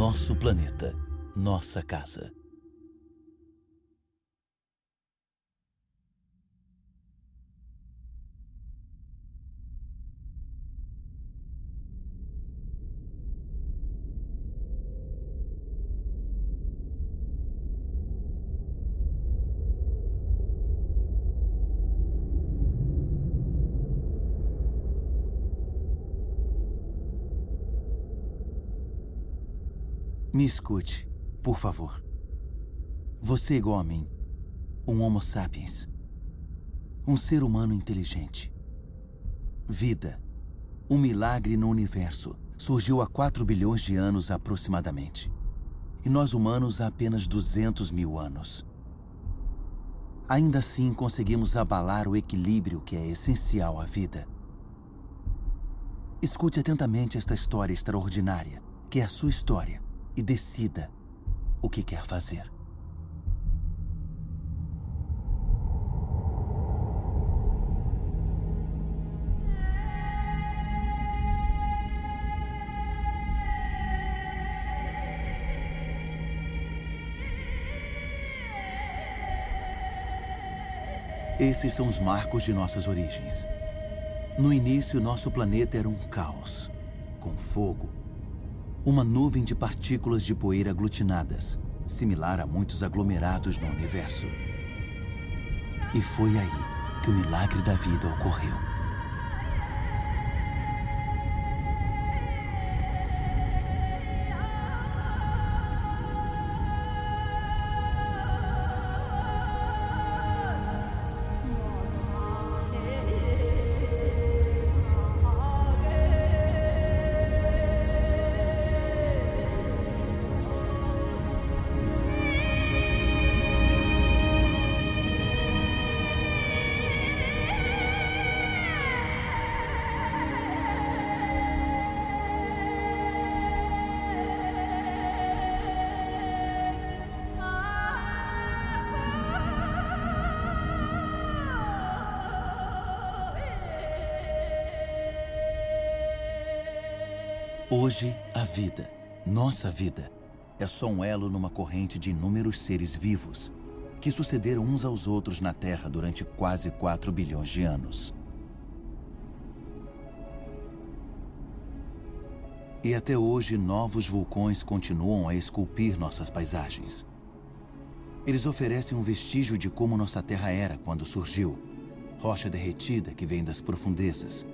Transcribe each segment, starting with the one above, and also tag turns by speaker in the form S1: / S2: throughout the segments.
S1: Nosso planeta, nossa casa. Me escute, por favor. Você é igual a mim, um Homo sapiens, um ser humano inteligente. Vida, um milagre no universo, surgiu há 4 bilhões de anos aproximadamente. E nós humanos há apenas 200 mil anos. Ainda assim, conseguimos abalar o equilíbrio que é essencial à vida. Escute atentamente esta história extraordinária, que é a sua história, e decida o que quer fazer. Esses são os marcos de nossas origens. No início, nosso planeta era um caos, com fogo, uma nuvem de partículas de poeira aglutinadas, similar a muitos aglomerados no universo. E foi aí que o milagre da vida ocorreu. Hoje, a vida, nossa vida, é só um elo numa corrente de inúmeros seres vivos que sucederam uns aos outros na Terra durante quase 4 bilhões de anos. E até hoje, novos vulcões continuam a esculpir nossas paisagens. Eles oferecem um vestígio de como nossa Terra era quando surgiu. Rocha derretida que vem das profundezas,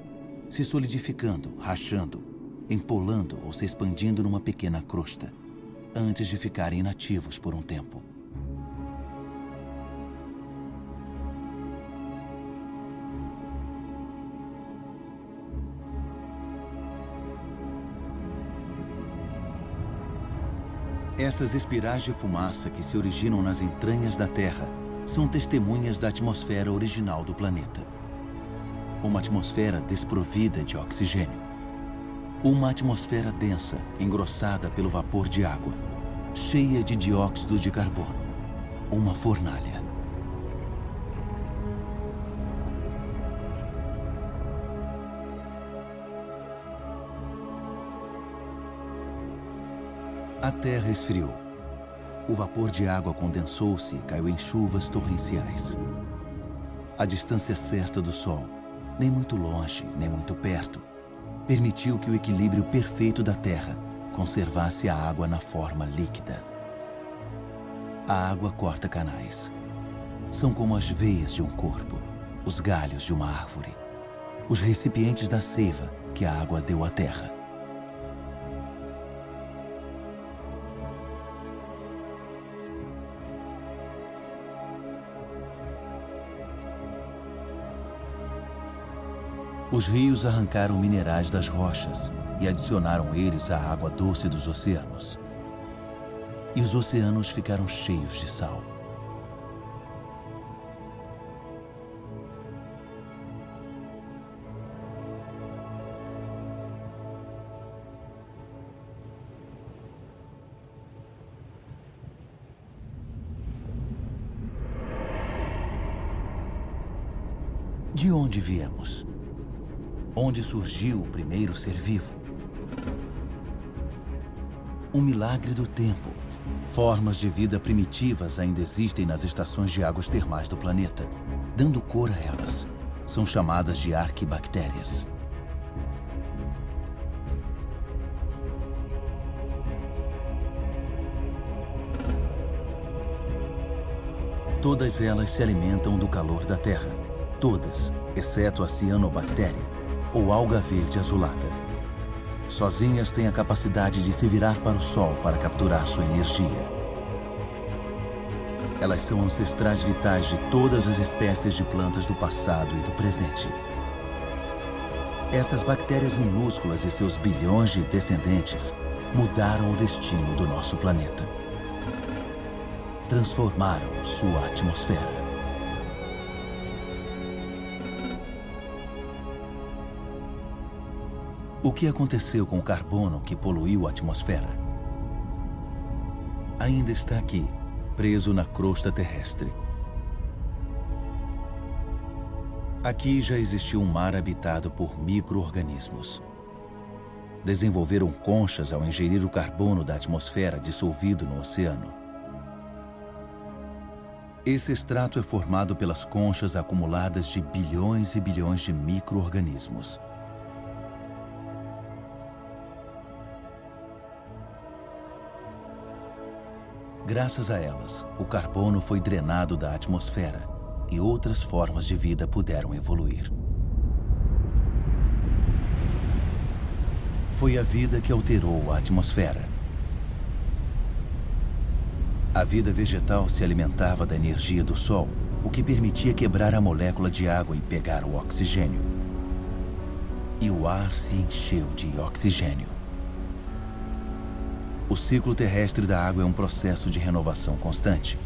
S1: se solidificando, rachando, empolando ou se expandindo numa pequena crosta, antes de ficarem inativos por um tempo. Essas espirais de fumaça que se originam nas entranhas da Terra são testemunhas da atmosfera original do planeta. Uma atmosfera desprovida de oxigênio. Uma atmosfera densa, engrossada pelo vapor de água, cheia de dióxido de carbono. Uma fornalha. A Terra esfriou. O vapor de água condensou-se e caiu em chuvas torrenciais. A distância certa do Sol, nem muito longe, nem muito perto, permitiu que o equilíbrio perfeito da Terra conservasse a água na forma líquida. A água corta canais. São como as veias de um corpo, os galhos de uma árvore, os recipientes da seiva que a água deu à Terra. Os rios arrancaram minerais das rochas e adicionaram eles à água doce dos oceanos. E os oceanos ficaram cheios de sal. De onde viemos? Onde surgiu o primeiro ser vivo? Um milagre do tempo. Formas de vida primitivas ainda existem nas estações de águas termais do planeta, dando cor a elas. São chamadas de arquibactérias. Todas elas se alimentam do calor da Terra. Todas, exceto a cianobactéria, ou alga verde azulada. Sozinhas têm a capacidade de se virar para o Sol para capturar sua energia. Elas são ancestrais vitais de todas as espécies de plantas do passado e do presente. Essas bactérias minúsculas e seus bilhões de descendentes mudaram o destino do nosso planeta. Transformaram sua atmosfera. O que aconteceu com o carbono que poluiu a atmosfera? Ainda está aqui, preso na crosta terrestre. Aqui já existiu um mar habitado por micro-organismos. Desenvolveram conchas ao ingerir o carbono da atmosfera dissolvido no oceano. Esse extrato é formado pelas conchas acumuladas de bilhões e bilhões de micro-organismos. Graças a elas, o carbono foi drenado da atmosfera e outras formas de vida puderam evoluir. Foi a vida que alterou a atmosfera. A vida vegetal se alimentava da energia do Sol, o que permitia quebrar a molécula de água e pegar o oxigênio. E o ar se encheu de oxigênio. O ciclo terrestre da água é um processo de renovação constante.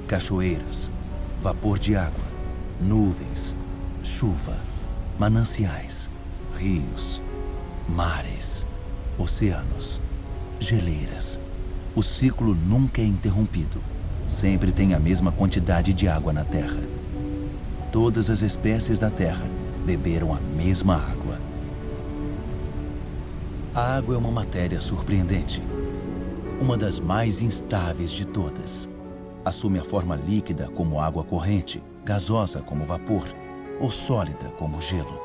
S1: Cachoeiras, vapor de água, nuvens, chuva, mananciais, rios, mares, oceanos, geleiras. O ciclo nunca é interrompido. Sempre tem a mesma quantidade de água na Terra. Todas as espécies da Terra beberam a mesma água. A água é uma matéria surpreendente. Uma das mais instáveis de todas. Assume a forma líquida como água corrente, gasosa como vapor, ou sólida como gelo.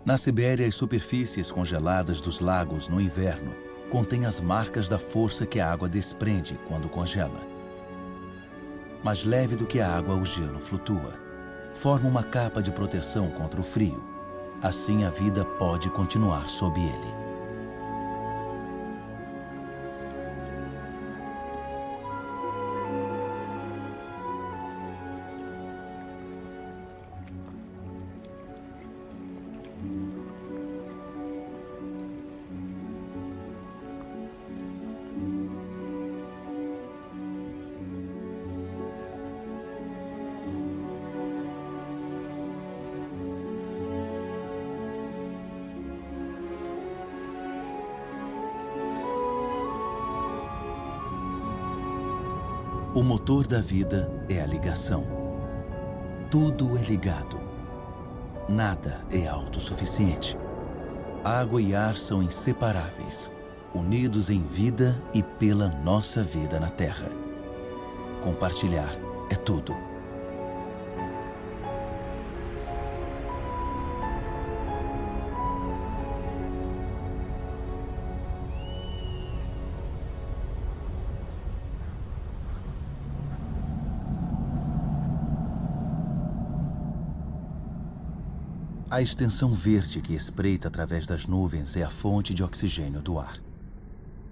S1: Na Sibéria, as superfícies congeladas dos lagos no inverno contêm as marcas da força que a água desprende quando congela. Mais leve do que a água, o gelo flutua. Forma uma capa de proteção contra o frio. Assim, a vida pode continuar sob ele. O motor da vida é a ligação. Tudo é ligado. Nada é autossuficiente. Água e ar são inseparáveis, unidos em vida e pela nossa vida na Terra. Compartilhar é tudo. A extensão verde que espreita através das nuvens é a fonte de oxigênio do ar.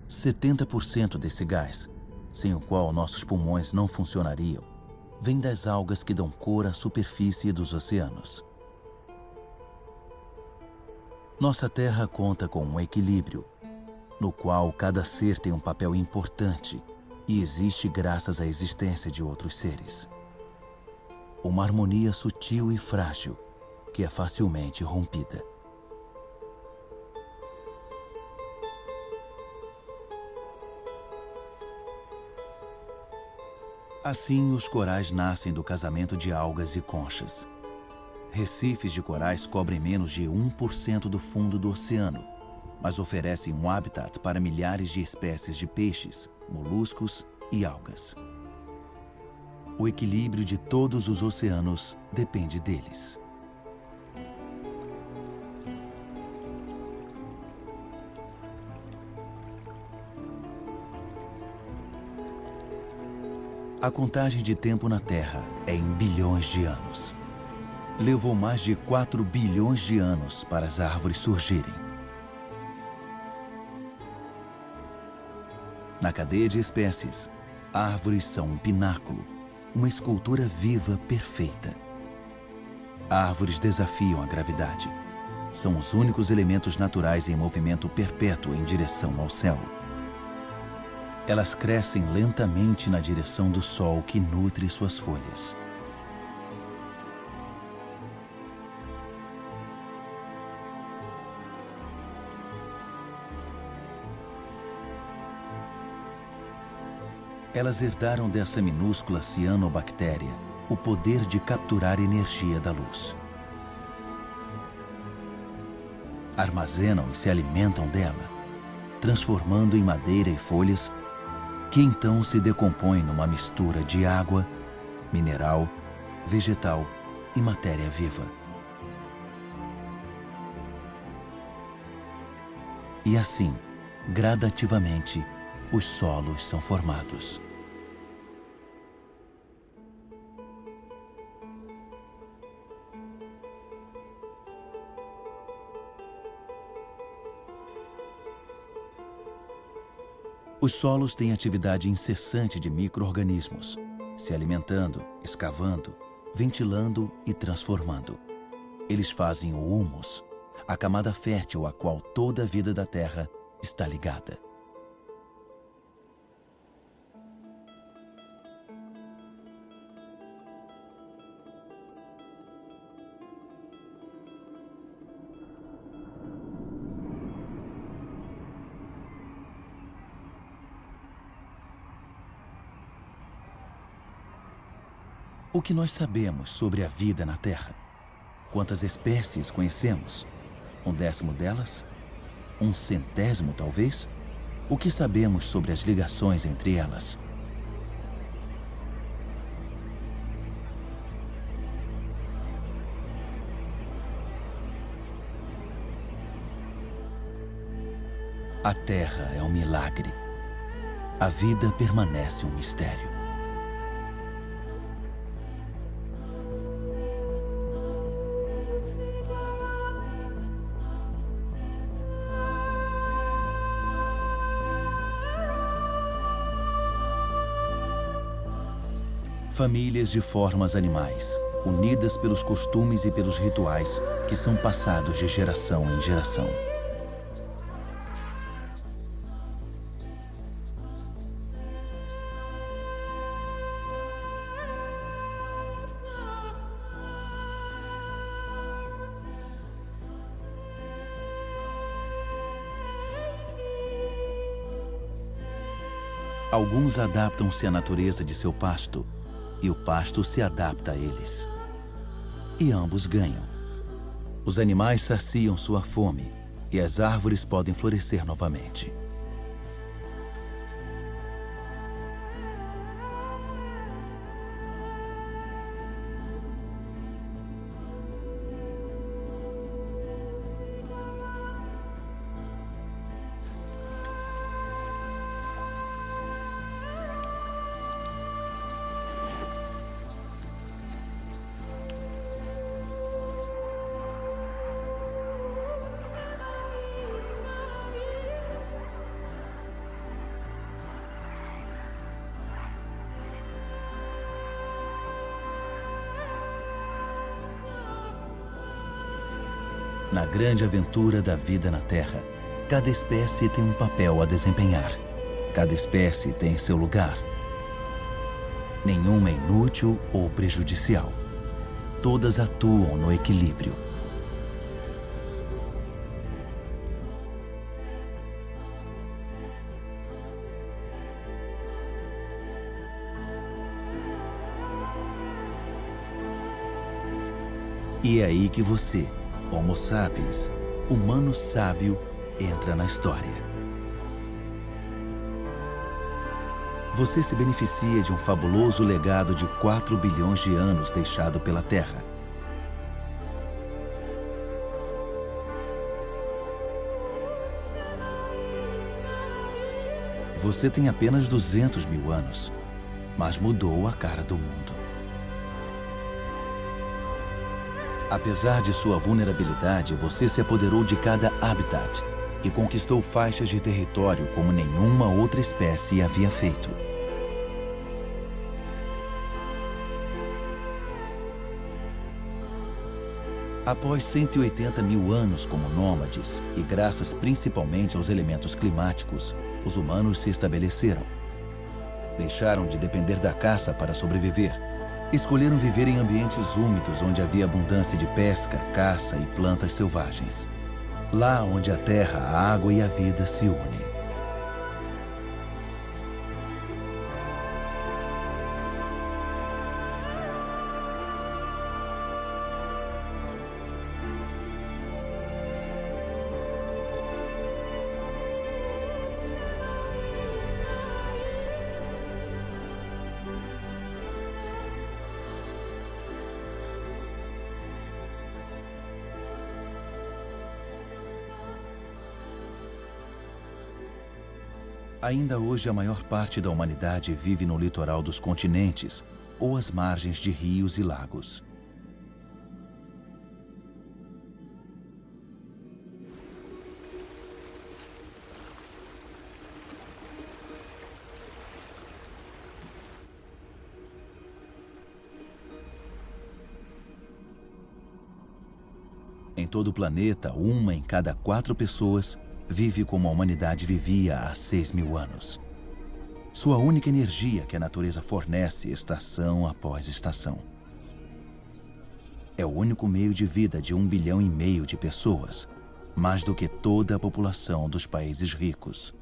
S1: 70% desse gás, sem o qual nossos pulmões não funcionariam, vem das algas que dão cor à superfície dos oceanos. Nossa Terra conta com um equilíbrio, no qual cada ser tem um papel importante e existe graças à existência de outros seres. Uma harmonia sutil e frágil, que é facilmente rompida. Assim, os corais nascem do casamento de algas e conchas. Recifes de corais cobrem menos de 1% do fundo do oceano, mas oferecem um habitat para milhares de espécies de peixes, moluscos e algas. O equilíbrio de todos os oceanos depende deles. A contagem de tempo na Terra é em bilhões de anos. Levou mais de 4 bilhões de anos para as árvores surgirem. Na cadeia de espécies, árvores são um pináculo, uma escultura viva perfeita. Árvores desafiam a gravidade. São os únicos elementos naturais em movimento perpétuo em direção ao céu. Elas crescem lentamente na direção do sol que nutre suas folhas. Elas herdaram dessa minúscula cianobactéria o poder de capturar energia da luz. Armazenam e se alimentam dela, transformando em madeira e folhas, que então se decompõem numa mistura de água, mineral, vegetal e matéria viva. E assim, gradativamente, os solos são formados. Os solos têm atividade incessante de micro-organismos, se alimentando, escavando, ventilando e transformando. Eles fazem o humus, a camada fértil a qual toda a vida da Terra está ligada. O que nós sabemos sobre a vida na Terra? Quantas espécies conhecemos? 1/10 delas? 1/100, talvez? O que sabemos sobre as ligações entre elas? A Terra é um milagre. A vida permanece um mistério. Famílias de formas animais, unidas pelos costumes e pelos rituais que são passados de geração em geração. Alguns adaptam-se à natureza de seu pasto, e o pasto se adapta a eles. E ambos ganham. Os animais saciam sua fome e as árvores podem florescer novamente. Na grande aventura da vida na Terra, cada espécie tem um papel a desempenhar. Cada espécie tem seu lugar. Nenhuma é inútil ou prejudicial. Todas atuam no equilíbrio. E é aí que você, Homo sapiens, humano sábio, entra na história. Você se beneficia de um fabuloso legado de 4 bilhões de anos deixado pela Terra. Você tem apenas 200 mil anos, mas mudou a cara do mundo. Apesar de sua vulnerabilidade, você se apoderou de cada habitat e conquistou faixas de território como nenhuma outra espécie havia feito. Após 180 mil anos como nômades, e graças principalmente aos elementos climáticos, os humanos se estabeleceram. Deixaram de depender da caça para sobreviver. Escolheram viver em ambientes úmidos onde havia abundância de pesca, caça e plantas selvagens. Lá onde a terra, a água e a vida se unem. Ainda hoje, a maior parte da humanidade vive no litoral dos continentes ou às margens de rios e lagos. Em todo o planeta, 1 em cada 4 pessoas vive como a humanidade vivia há 6 mil anos. Sua única energia que a natureza fornece estação após estação. É o único meio de vida de 1,5 bilhão de pessoas, mais do que toda a população dos países ricos.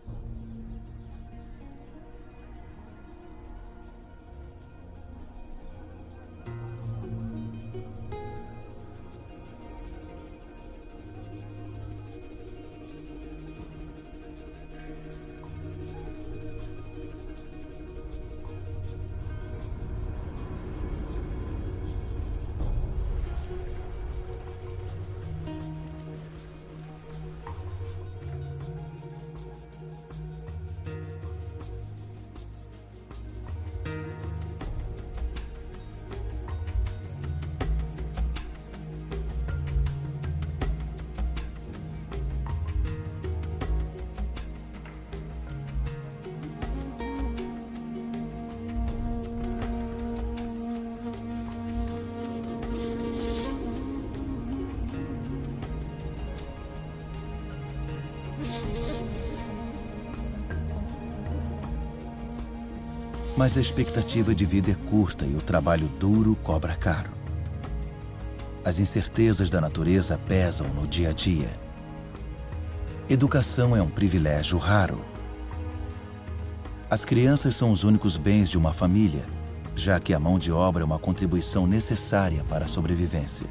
S1: Mas a expectativa de vida é curta e o trabalho duro cobra caro. As incertezas da natureza pesam no dia a dia. Educação é um privilégio raro. As crianças são os únicos bens de uma família, já que a mão de obra é uma contribuição necessária para a sobrevivência.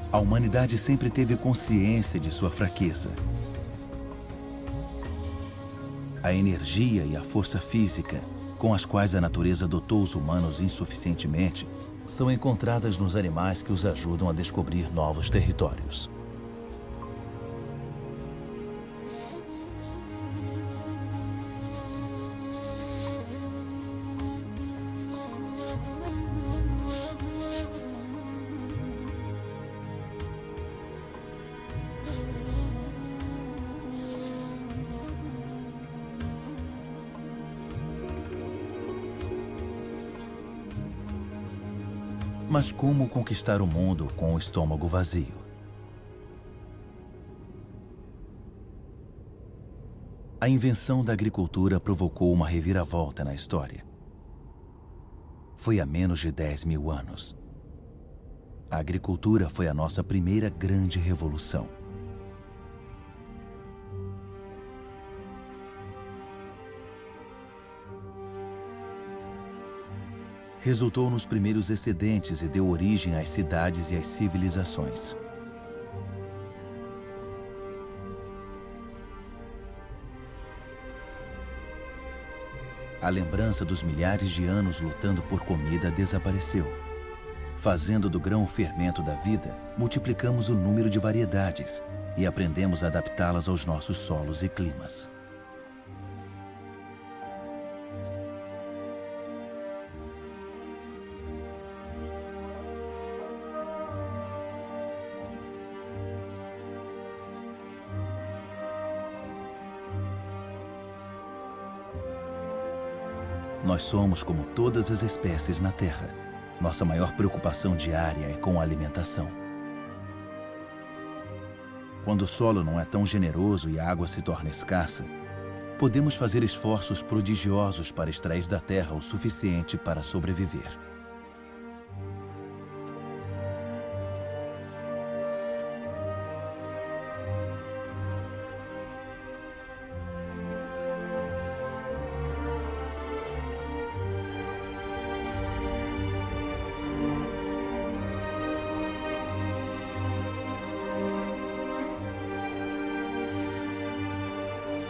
S1: A humanidade sempre teve consciência de sua fraqueza. A energia e a força física, com as quais a natureza dotou os humanos insuficientemente, são encontradas nos animais que os ajudam a descobrir novos territórios. Mas como conquistar o mundo com o estômago vazio? A invenção da agricultura provocou uma reviravolta na história. Foi há menos de 10 mil anos. A agricultura foi a nossa primeira grande revolução. Resultou nos primeiros excedentes e deu origem às cidades e às civilizações. A lembrança dos milhares de anos lutando por comida desapareceu. Fazendo do grão o fermento da vida, multiplicamos o número de variedades e aprendemos a adaptá-las aos nossos solos e climas. Nós somos como todas as espécies na Terra. Nossa maior preocupação diária é com a alimentação. Quando o solo não é tão generoso e a água se torna escassa, podemos fazer esforços prodigiosos para extrair da terra o suficiente para sobreviver.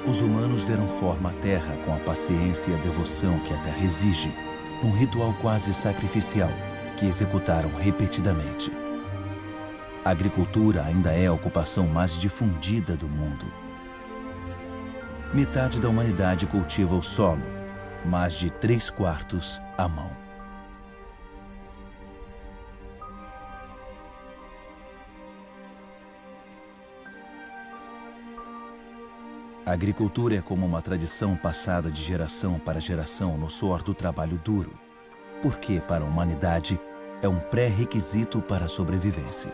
S1: Os humanos deram forma à terra com a paciência e a devoção que a terra exige, num ritual quase sacrificial que executaram repetidamente. A agricultura ainda é a ocupação mais difundida do mundo. Metade da humanidade cultiva o solo, mais de 3/4 à mão. A agricultura é como uma tradição passada de geração para geração no suor do trabalho duro, porque, para a humanidade, é um pré-requisito para a sobrevivência.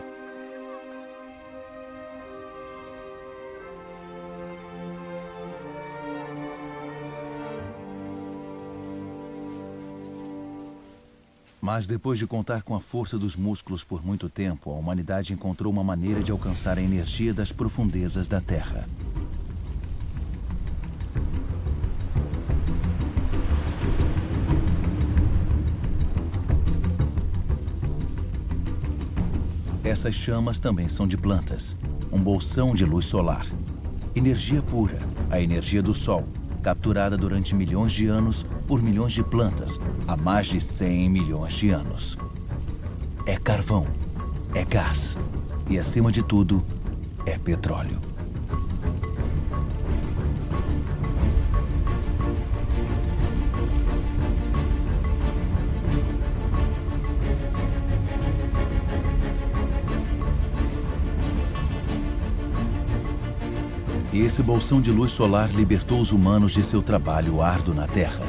S1: Mas depois de contar com a força dos músculos por muito tempo, a humanidade encontrou uma maneira de alcançar a energia das profundezas da Terra. Essas chamas também são de plantas, um bolsão de luz solar. Energia pura, a energia do Sol, capturada durante milhões de anos por milhões de plantas, há mais de 100 milhões de anos. É carvão, é gás e, acima de tudo, é petróleo. E esse bolsão de luz solar libertou os humanos de seu trabalho árduo na Terra.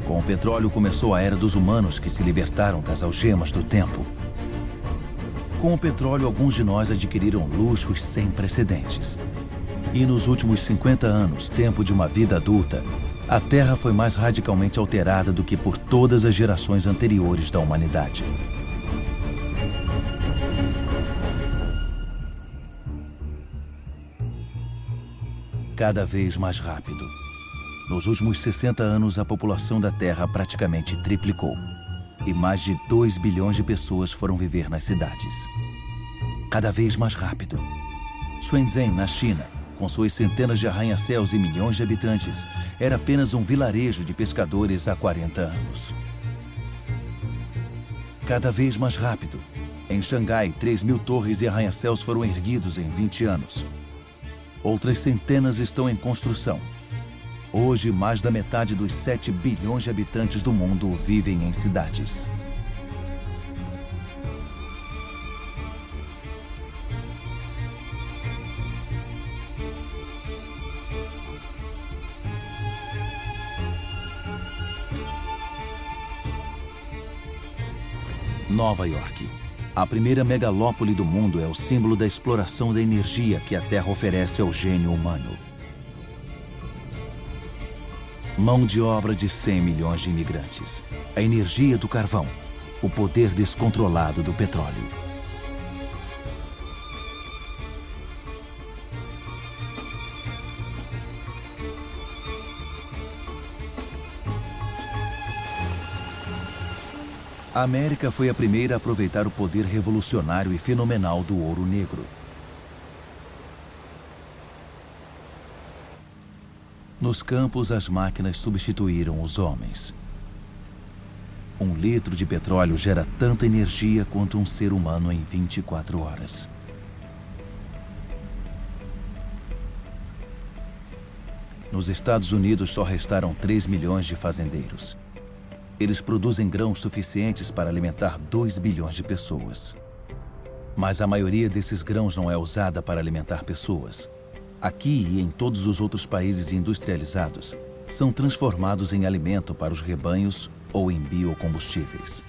S1: Com o petróleo começou a era dos humanos que se libertaram das algemas do tempo. Com o petróleo, alguns de nós adquiriram luxos sem precedentes. E nos últimos 50 anos, tempo de uma vida adulta, a Terra foi mais radicalmente alterada do que por todas as gerações anteriores da humanidade. Cada vez mais rápido. Nos últimos 60 anos, a população da Terra praticamente triplicou. E mais de 2 bilhões de pessoas foram viver nas cidades. Cada vez mais rápido. Shenzhen, na China, com suas centenas de arranha-céus e milhões de habitantes, era apenas um vilarejo de pescadores há 40 anos. Cada vez mais rápido. Em Xangai, 3.000 torres e arranha-céus foram erguidos em 20 anos. Outras centenas estão em construção. Hoje, mais da metade dos 7 bilhões de habitantes do mundo vivem em cidades. Nova York. A primeira megalópole do mundo é o símbolo da exploração da energia que a Terra oferece ao gênio humano. Mão de obra de 100 milhões de imigrantes. A energia do carvão. o poder descontrolado do petróleo. A América foi a primeira a aproveitar o poder revolucionário e fenomenal do ouro negro. Nos campos, as máquinas substituíram os homens. 1 litro de petróleo gera tanta energia quanto um ser humano em 24 horas. Nos Estados Unidos só restaram 3 milhões de fazendeiros. Eles produzem grãos suficientes para alimentar 2 bilhões de pessoas. Mas a maioria desses grãos não é usada para alimentar pessoas. Aqui e em todos os outros países industrializados, são transformados em alimento para os rebanhos ou em biocombustíveis.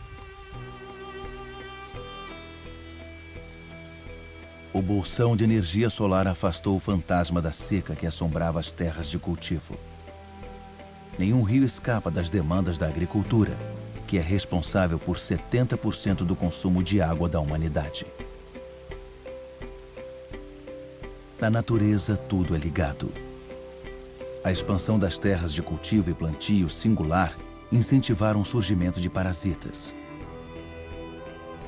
S1: O bolsão de energia solar afastou o fantasma da seca que assombrava as terras de cultivo. Nenhum rio escapa das demandas da agricultura, que é responsável por 70% do consumo de água da humanidade. Na natureza, tudo é ligado. A expansão das terras de cultivo e plantio singular incentivaram o surgimento de parasitas.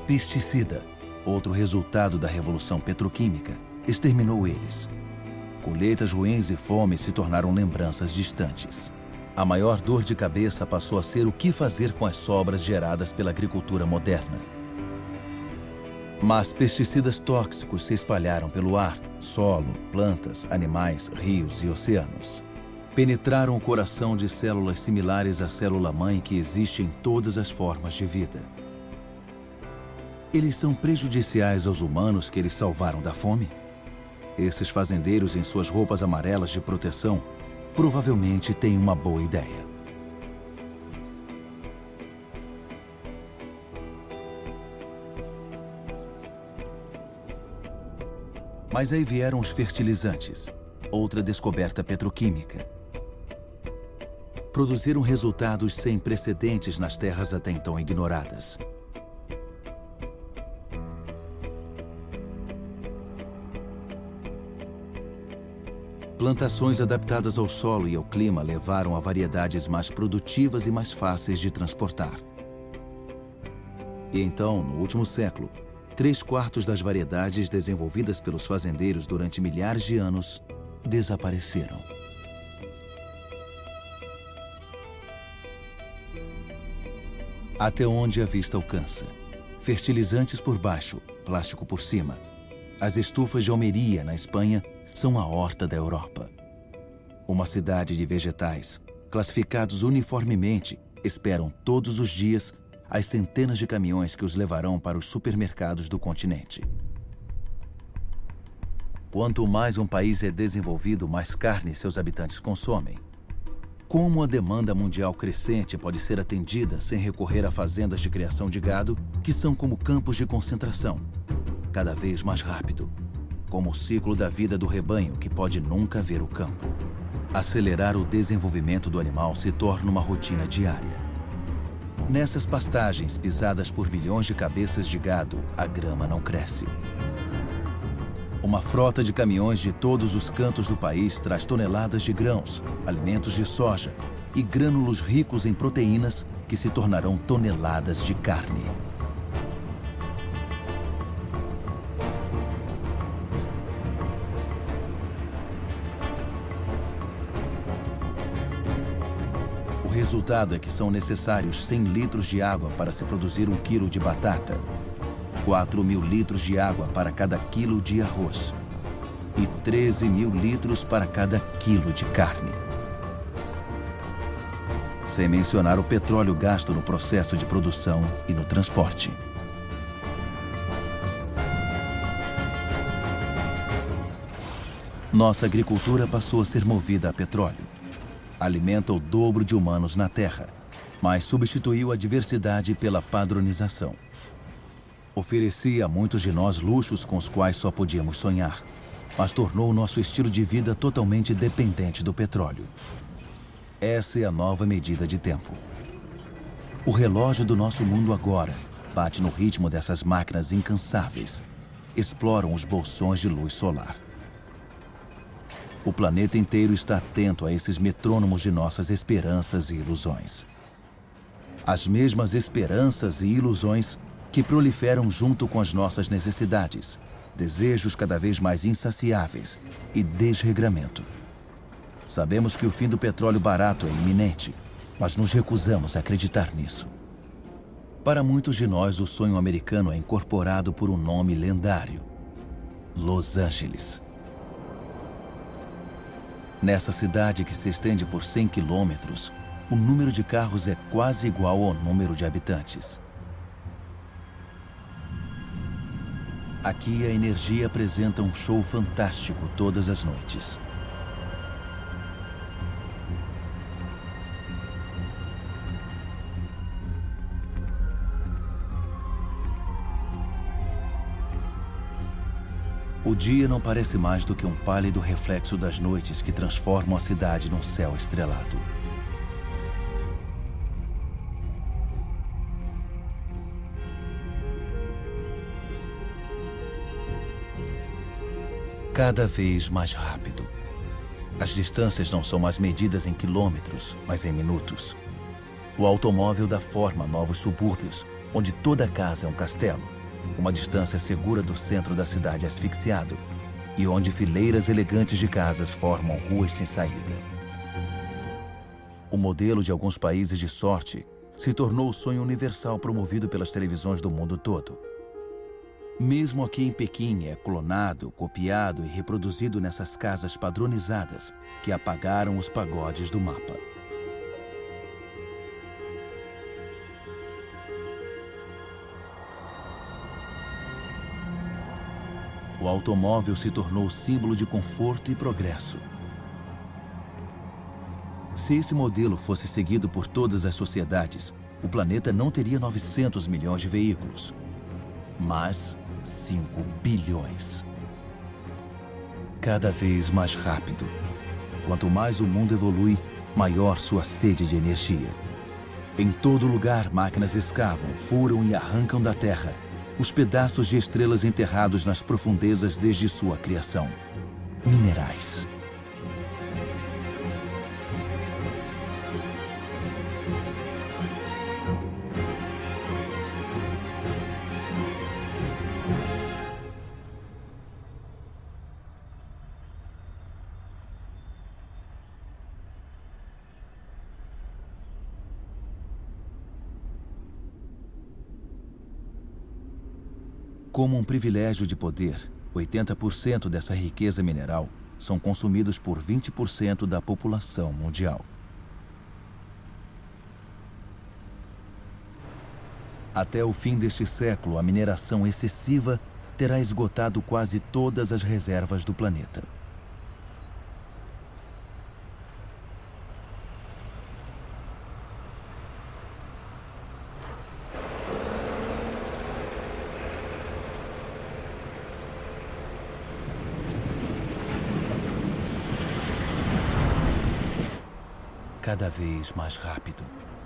S1: Pesticida, outro resultado da revolução petroquímica, exterminou eles. Colheitas ruins e fome se tornaram lembranças distantes. A maior dor de cabeça passou a ser o que fazer com as sobras geradas pela agricultura moderna. Mas pesticidas tóxicos se espalharam pelo ar, solo, plantas, animais, rios e oceanos. Penetraram o coração de células similares à célula-mãe que existe em todas as formas de vida. Eles são prejudiciais aos humanos que eles salvaram da fome? Esses fazendeiros em suas roupas amarelas de proteção provavelmente têm uma boa ideia. Mas aí vieram os fertilizantes, outra descoberta petroquímica. Produziram resultados sem precedentes nas terras até então ignoradas. Plantações adaptadas ao solo e ao clima levaram a variedades mais produtivas e mais fáceis de transportar. E então, no último século, 3/4 das variedades desenvolvidas pelos fazendeiros durante milhares de anos desapareceram. Até onde a vista alcança. Fertilizantes por baixo, plástico por cima. As estufas de Almeria, na Espanha, são a horta da Europa. Uma cidade de vegetais, classificados uniformemente, esperam todos os dias as centenas de caminhões que os levarão para os supermercados do continente. Quanto mais um país é desenvolvido, mais carne seus habitantes consomem. Como a demanda mundial crescente pode ser atendida sem recorrer a fazendas de criação de gado, que são como campos de concentração, cada vez mais rápido, como o ciclo da vida do rebanho que pode nunca ver o campo. Acelerar o desenvolvimento do animal se torna uma rotina diária. Nessas pastagens pisadas por milhões de cabeças de gado, a grama não cresce. Uma frota de caminhões de todos os cantos do país traz toneladas de grãos, alimentos de soja e grânulos ricos em proteínas que se tornarão toneladas de carne. O resultado é que são necessários 100 litros de água para se produzir 1 quilo de batata, 4.000 litros de água para cada quilo de arroz e 13.000 litros para cada quilo de carne. Sem mencionar o petróleo gasto no processo de produção e no transporte. Nossa agricultura passou a ser movida a petróleo. Alimenta o dobro de humanos na Terra, mas substituiu a diversidade pela padronização. Oferecia a muitos de nós luxos com os quais só podíamos sonhar, mas tornou o nosso estilo de vida totalmente dependente do petróleo. Essa é a nova medida de tempo. O relógio do nosso mundo agora bate no ritmo dessas máquinas incansáveis. Exploram os bolsões de luz solar. O planeta inteiro está atento a esses metrônomos de nossas esperanças e ilusões. As mesmas esperanças e ilusões que proliferam junto com as nossas necessidades, desejos cada vez mais insaciáveis e desregramento. Sabemos que o fim do petróleo barato é iminente, mas nos recusamos a acreditar nisso. Para muitos de nós, o sonho americano é incorporado por um nome lendário: Los Angeles. Nessa cidade que se estende por 100 quilômetros, o número de carros é quase igual ao número de habitantes. Aqui a energia apresenta um show fantástico todas as noites. O dia não parece mais do que um pálido reflexo das noites que transformam a cidade num céu estrelado. Cada vez mais rápido. As distâncias não são mais medidas em quilômetros, mas em minutos. O automóvel dá forma a novos subúrbios, onde toda casa é um castelo. Uma distância segura do centro da cidade asfixiado, e onde fileiras elegantes de casas formam ruas sem saída. O modelo de alguns países de sorte se tornou o sonho universal promovido pelas televisões do mundo todo. Mesmo aqui em Pequim é clonado, copiado e reproduzido nessas casas padronizadas que apagaram os pagodes do mapa. O automóvel se tornou símbolo de conforto e progresso. Se esse modelo fosse seguido por todas as sociedades, o planeta não teria 900 milhões de veículos, mas 5 bilhões. Cada vez mais rápido. Quanto mais o mundo evolui, maior sua sede de energia. Em todo lugar, máquinas escavam, furam e arrancam da terra os pedaços de estrelas enterrados nas profundezas desde sua criação. Minerais. Como um privilégio de poder, 80% dessa riqueza mineral são consumidos por 20% da população mundial. Até o fim deste século, a mineração excessiva terá esgotado quase todas as reservas do planeta. Cada vez mais rápido.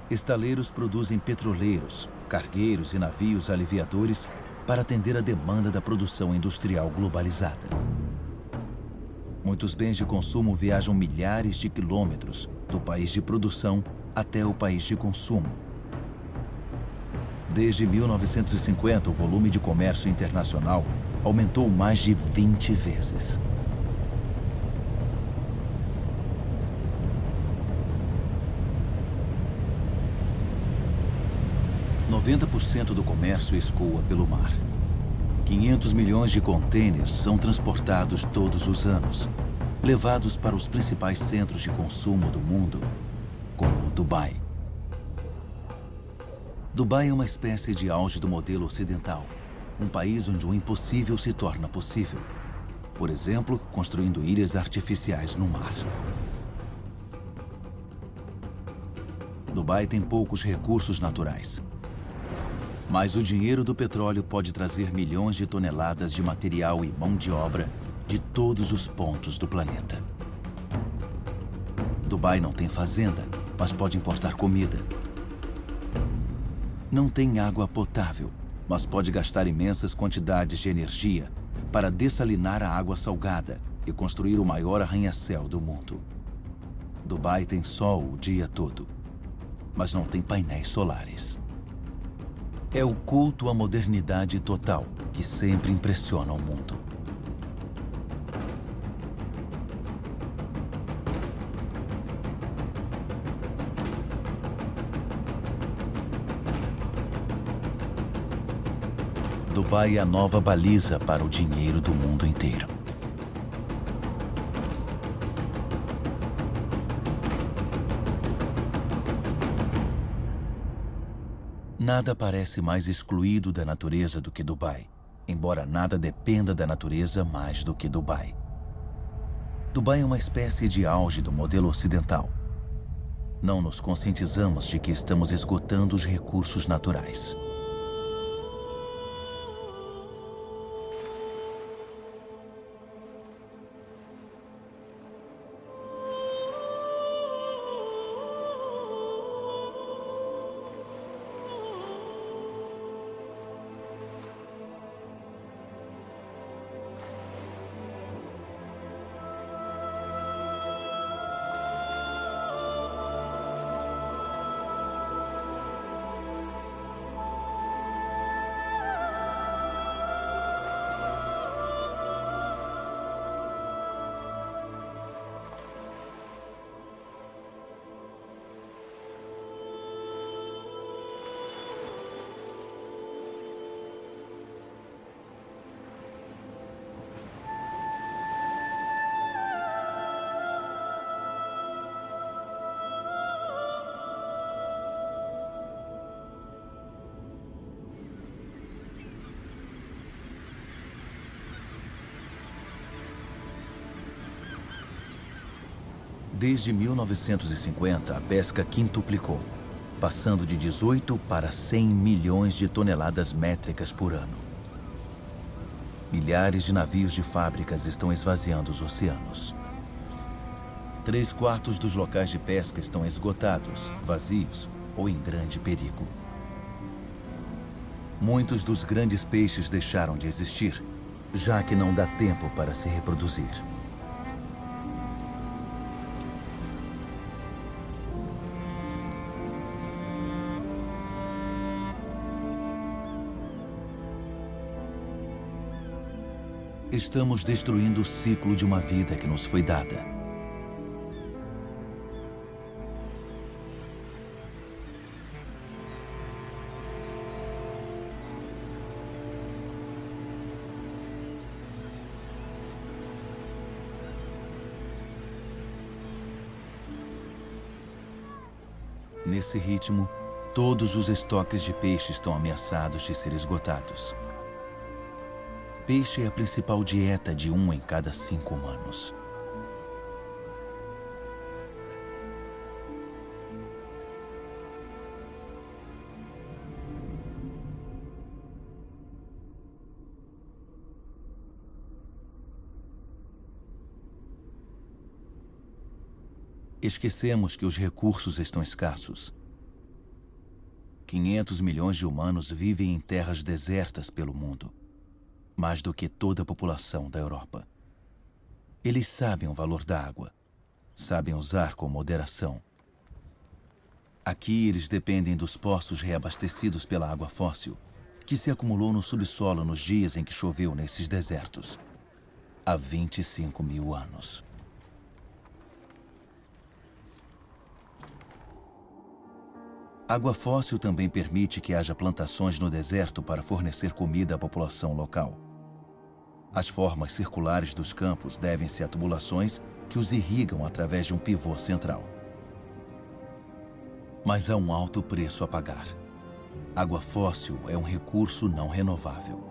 S1: Estaleiros produzem petroleiros, cargueiros e navios aliviadores para atender a demanda da produção industrial globalizada. Muitos bens de consumo viajam milhares de quilômetros do país de produção até o país de consumo. Desde 1950, o volume de comércio internacional aumentou mais de 20 vezes. ,90% do comércio escoa pelo mar. 500 milhões de contêineres são transportados todos os anos, levados para os principais centros de consumo do mundo, como Dubai. Dubai é uma espécie de auge do modelo ocidental, um país onde o impossível se torna possível. Por exemplo, construindo ilhas artificiais no mar. Dubai tem poucos recursos naturais. Mas o dinheiro do petróleo pode trazer milhões de toneladas de material e mão de obra de todos os pontos do planeta. Dubai não tem fazenda, mas pode importar comida. Não tem água potável, mas pode gastar imensas quantidades de energia para dessalinar a água salgada e construir o maior arranha-céu do mundo. Dubai tem sol o dia todo, mas não tem painéis solares. É o culto à modernidade total que sempre impressiona o mundo. Dubai é a nova baliza para o dinheiro do mundo inteiro. Nada parece mais excluído da natureza do que Dubai, embora nada dependa da natureza mais do que Dubai. Dubai é uma espécie de auge do modelo ocidental. Não nos conscientizamos de que estamos esgotando os recursos naturais. Desde 1950, a pesca quintuplicou, passando de 18 para 100 milhões de toneladas métricas por ano. Milhares de navios de fábricas estão esvaziando os oceanos. 3/4 dos locais de pesca estão esgotados, vazios ou em grande perigo. Muitos dos grandes peixes deixaram de existir, já que não dá tempo para se reproduzir. Estamos destruindo o ciclo de uma vida que nos foi dada. Nesse ritmo, todos os estoques de peixe estão ameaçados de ser esgotados. Peixe é a principal dieta de 1 em cada 5 humanos. Esquecemos que os recursos estão escassos. 500 milhões de humanos vivem em terras desertas pelo mundo, mais do que toda a população da Europa. Eles sabem o valor da água, sabem usar com moderação. Aqui eles dependem dos poços reabastecidos pela água fóssil, que se acumulou no subsolo nos dias em que choveu nesses desertos, há 25 mil anos. Água fóssil também permite que haja plantações no deserto para fornecer comida à população local. As formas circulares dos campos devem-se a tubulações que os irrigam através de um pivô central. Mas há um alto preço a pagar. Água fóssil é um recurso não renovável.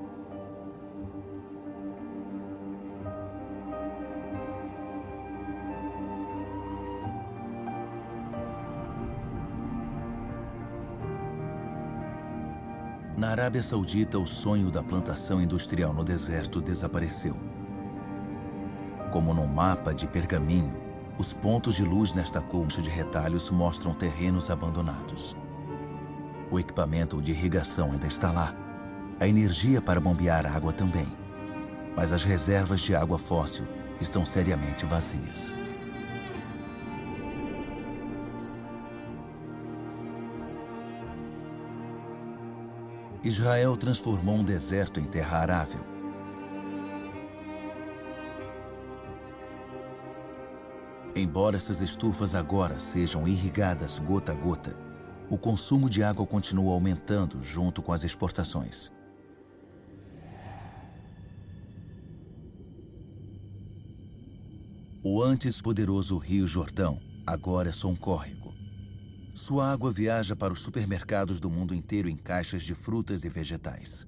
S1: Na Arábia Saudita, o sonho da plantação industrial no deserto desapareceu. Como num mapa de pergaminho, os pontos de luz nesta colcha de retalhos mostram terrenos abandonados. O equipamento de irrigação ainda está lá, A energia para bombear água também. Mas as reservas de água fóssil estão seriamente vazias. Israel transformou um deserto em terra arável. Embora essas estufas agora sejam irrigadas gota a gota, o consumo de água continua aumentando junto com as exportações. O antes poderoso Rio Jordão agora é só um córrego. Sua água viaja para os supermercados do mundo inteiro em caixas de frutas e vegetais.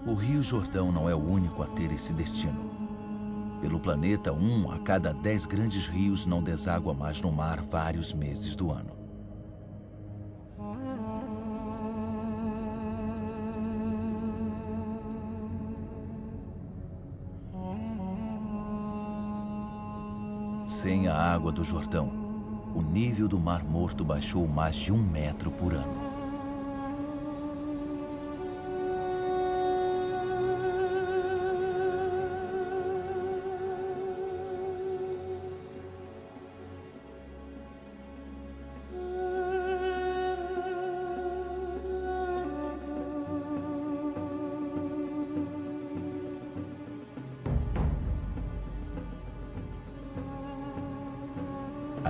S1: O Rio Jordão não é o único a ter esse destino. Pelo planeta, 1 a cada 10 grandes rios não deságua mais no mar vários meses do ano. Sem a água do Jordão, o nível do Mar Morto baixou mais de 1 metro por ano.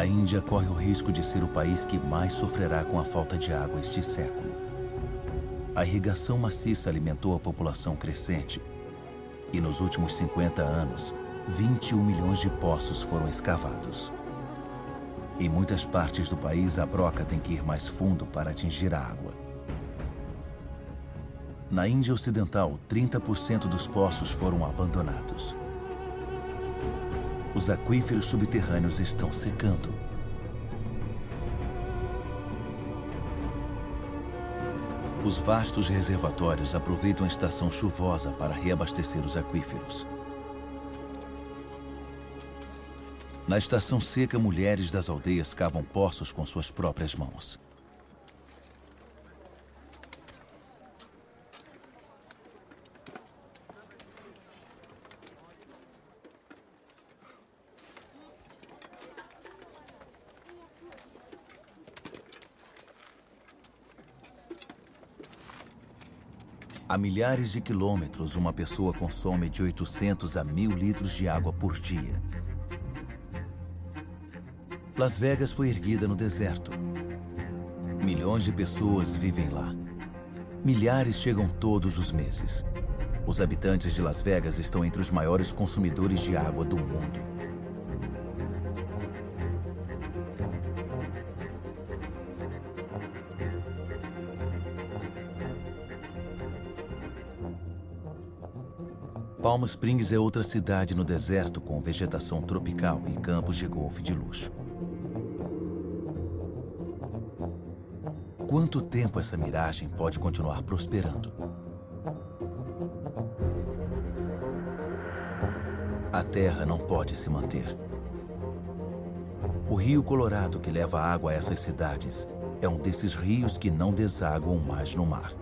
S1: A Índia corre o risco de ser o país que mais sofrerá com a falta de água este século. A irrigação maciça alimentou a população crescente. E nos últimos 50 anos, 21 milhões de poços foram escavados. Em muitas partes do país, a broca tem que ir mais fundo para atingir a água. Na Índia Ocidental, 30% dos poços foram abandonados. Os aquíferos subterrâneos estão secando. Os vastos reservatórios aproveitam a estação chuvosa para reabastecer os aquíferos. Na estação seca, mulheres das aldeias cavam poços com suas próprias mãos. A milhares de quilômetros, uma pessoa consome de 800 a 1.000 litros de água por dia. Las Vegas foi erguida no deserto. Milhões de pessoas vivem lá. Milhares chegam todos os meses. Os habitantes de Las Vegas estão entre os maiores consumidores de água do mundo. Palm Springs é outra cidade no deserto com vegetação tropical e campos de golfe de luxo. Quanto tempo essa miragem pode continuar prosperando? A terra não pode se manter. O Rio Colorado, que leva água a essas cidades, é um desses rios que não desaguam mais no mar.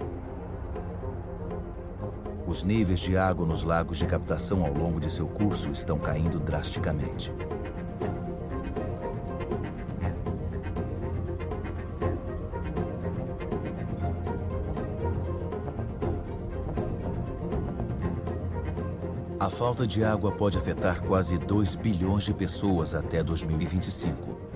S1: Os níveis de água nos lagos de captação ao longo de seu curso estão caindo drasticamente. A falta de água pode afetar quase 2 bilhões de pessoas até 2025.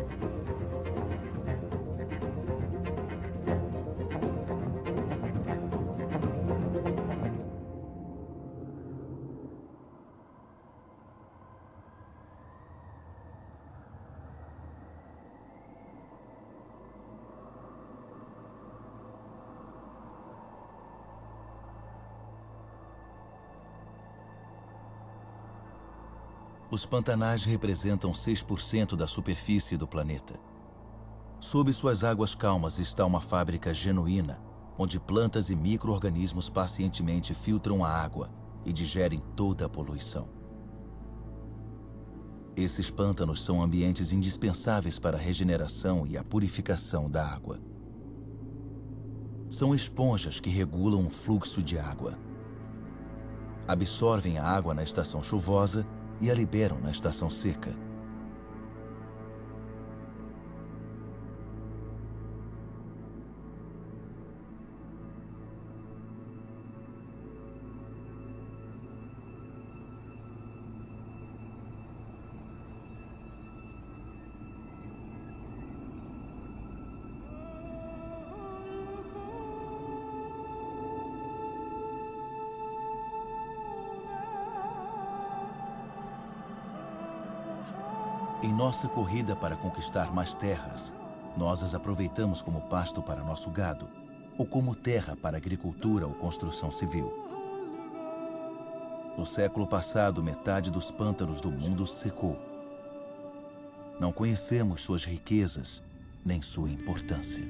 S1: Os pantanais representam 6% da superfície do planeta. Sob suas águas calmas está uma fábrica genuína, onde plantas e micro-organismos pacientemente filtram a água e digerem toda a poluição. Esses pântanos são ambientes indispensáveis para a regeneração e a purificação da água. São esponjas que regulam o fluxo de água. Absorvem a água na estação chuvosa e a liberam na estação seca. Em nossa corrida para conquistar mais terras, nós as aproveitamos como pasto para nosso gado, ou como terra para agricultura ou construção civil. No século passado, metade dos pântanos do mundo secou. Não conhecemos suas riquezas, nem sua importância.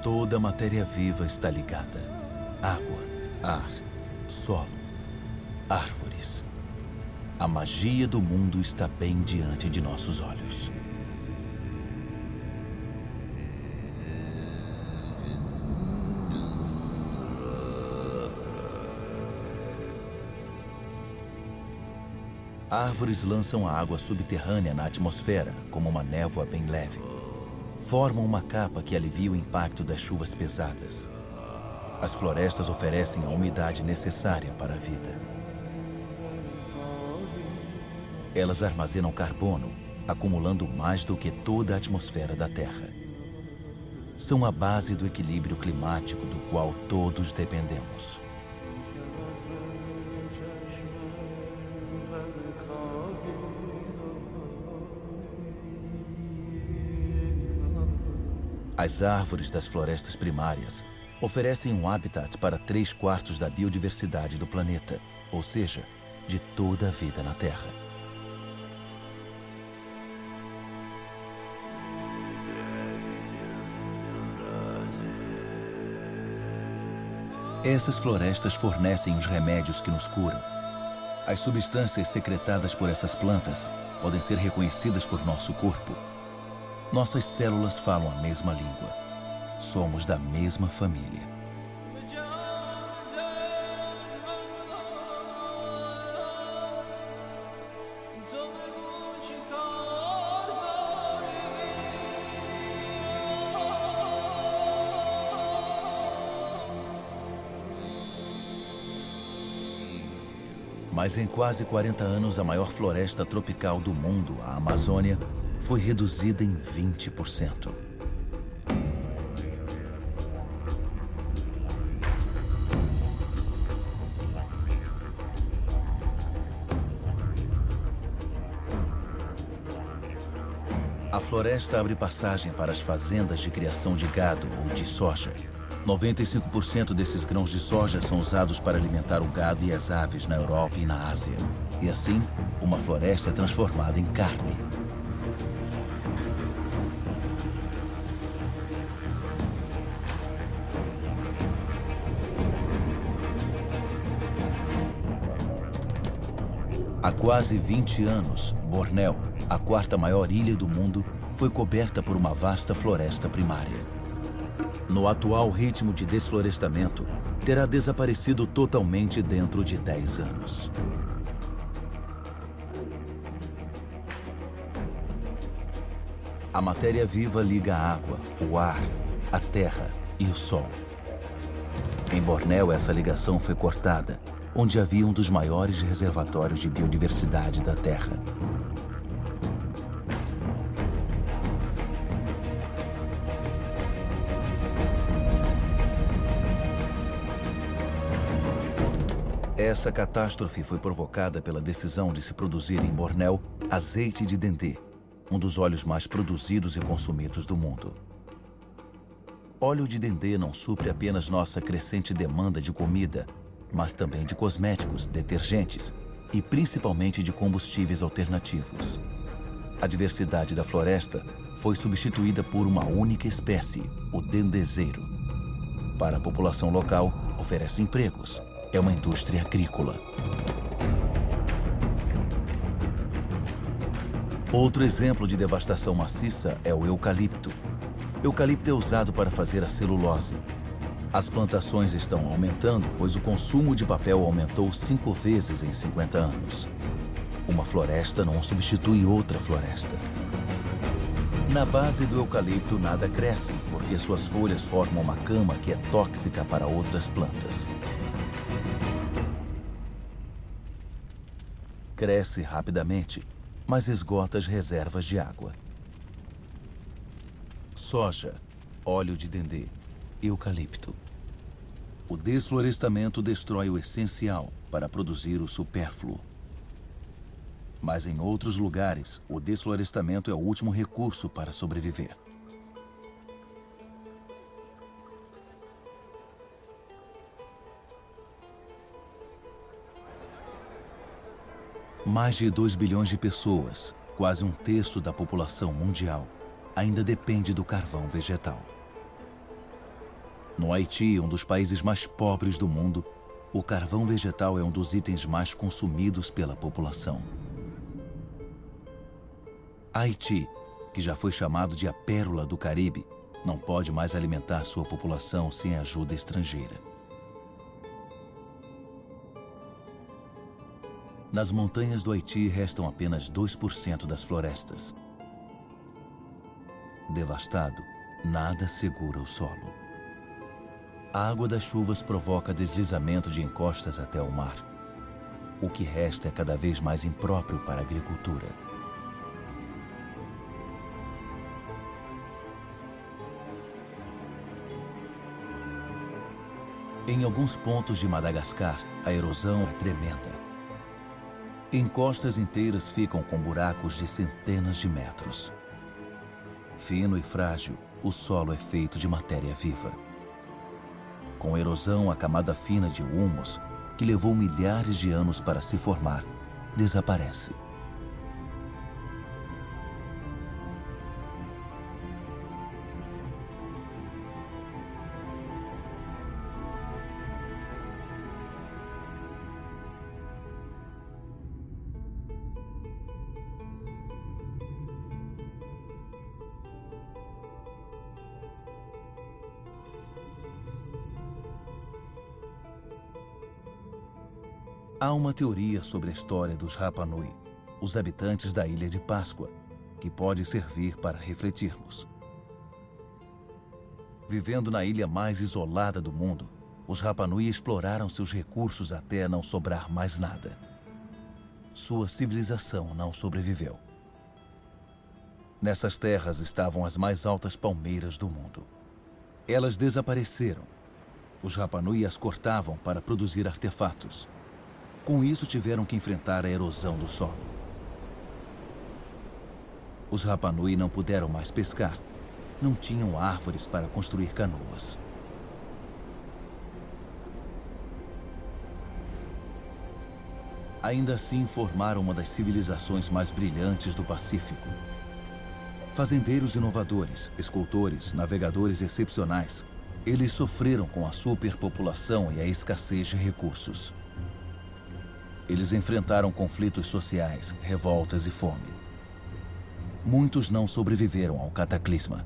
S1: Toda a matéria viva está ligada. Água, ar, solo, árvores. A magia do mundo está bem diante de nossos olhos. Árvores lançam a água subterrânea na atmosfera como uma névoa bem leve. Formam uma capa que alivia o impacto das chuvas pesadas. As florestas oferecem a umidade necessária para a vida. Elas armazenam carbono, acumulando mais do que toda a atmosfera da Terra. São a base do equilíbrio climático do qual todos dependemos. As árvores das florestas primárias oferecem um habitat para 3/4 da biodiversidade do planeta, ou seja, de toda a vida na Terra. Essas florestas fornecem os remédios que nos curam. As substâncias secretadas por essas plantas podem ser reconhecidas por nosso corpo. Nossas células falam a mesma língua. Somos da mesma família. Mas em quase 40 anos, a maior floresta tropical do mundo, a Amazônia, foi reduzida em 20%. A floresta abre passagem para as fazendas de criação de gado ou de soja. 95% desses grãos de soja são usados para alimentar o gado e as aves na Europa e na Ásia. E assim, uma floresta é transformada em carne. Há quase 20 anos, Bornéu, a 4ª maior ilha do mundo, foi coberta por uma vasta floresta primária. No atual ritmo de desflorestamento, terá desaparecido totalmente dentro de 10 anos. A matéria viva liga a água, o ar, a terra e o sol. Em Bornéu, essa ligação foi cortada, onde havia um dos maiores reservatórios de biodiversidade da Terra. Essa catástrofe foi provocada pela decisão de se produzir em Bornéu azeite de dendê, um dos óleos mais produzidos e consumidos do mundo. Óleo de dendê não supre apenas nossa crescente demanda de comida, mas também de cosméticos, detergentes e principalmente de combustíveis alternativos. A diversidade da floresta foi substituída por uma única espécie, o dendezeiro. Para a população local, oferece empregos. É uma indústria agrícola. Outro exemplo de devastação maciça é o eucalipto. Eucalipto é usado para fazer a celulose. As plantações estão aumentando, pois o consumo de papel aumentou 5 vezes em 50 anos. Uma floresta não substitui outra floresta. Na base do eucalipto nada cresce, porque suas folhas formam uma cama que é tóxica para outras plantas. Cresce rapidamente, mas esgota as reservas de água. Soja, óleo de dendê, eucalipto. O desflorestamento destrói o essencial para produzir o supérfluo. Mas em outros lugares, o desflorestamento é o último recurso para sobreviver. Mais de 2 bilhões de pessoas, quase um terço da população mundial, ainda depende do carvão vegetal. No Haiti, um dos países mais pobres do mundo, o carvão vegetal é um dos itens mais consumidos pela população. Haiti, que já foi chamado de a pérola do Caribe, não pode mais alimentar sua população sem ajuda estrangeira. Nas montanhas do Haiti restam apenas 2% das florestas. Devastado, nada segura o solo. A água das chuvas provoca deslizamento de encostas até o mar. O que resta é cada vez mais impróprio para a agricultura. Em alguns pontos de Madagascar, a erosão é tremenda. Encostas inteiras ficam com buracos de centenas de metros. Fino e frágil, o solo é feito de matéria viva. Com erosão, a camada fina de humus, que levou milhares de anos para se formar, desaparece. Há uma teoria sobre a história dos Rapa Nui, os habitantes da Ilha de Páscoa, que pode servir para refletirmos. Vivendo na ilha mais isolada do mundo, os Rapa Nui exploraram seus recursos até não sobrar mais nada. Sua civilização não sobreviveu. Nessas terras estavam as mais altas palmeiras do mundo. Elas desapareceram. Os Rapa Nui as cortavam para produzir artefatos. Com isso, tiveram que enfrentar a erosão do solo. Os Rapa Nui não puderam mais pescar. Não tinham árvores para construir canoas. Ainda assim, formaram uma das civilizações mais brilhantes do Pacífico. Fazendeiros inovadores, escultores, navegadores excepcionais, eles sofreram com a superpopulação e a escassez de recursos. Eles enfrentaram conflitos sociais, revoltas e fome. Muitos não sobreviveram ao cataclisma.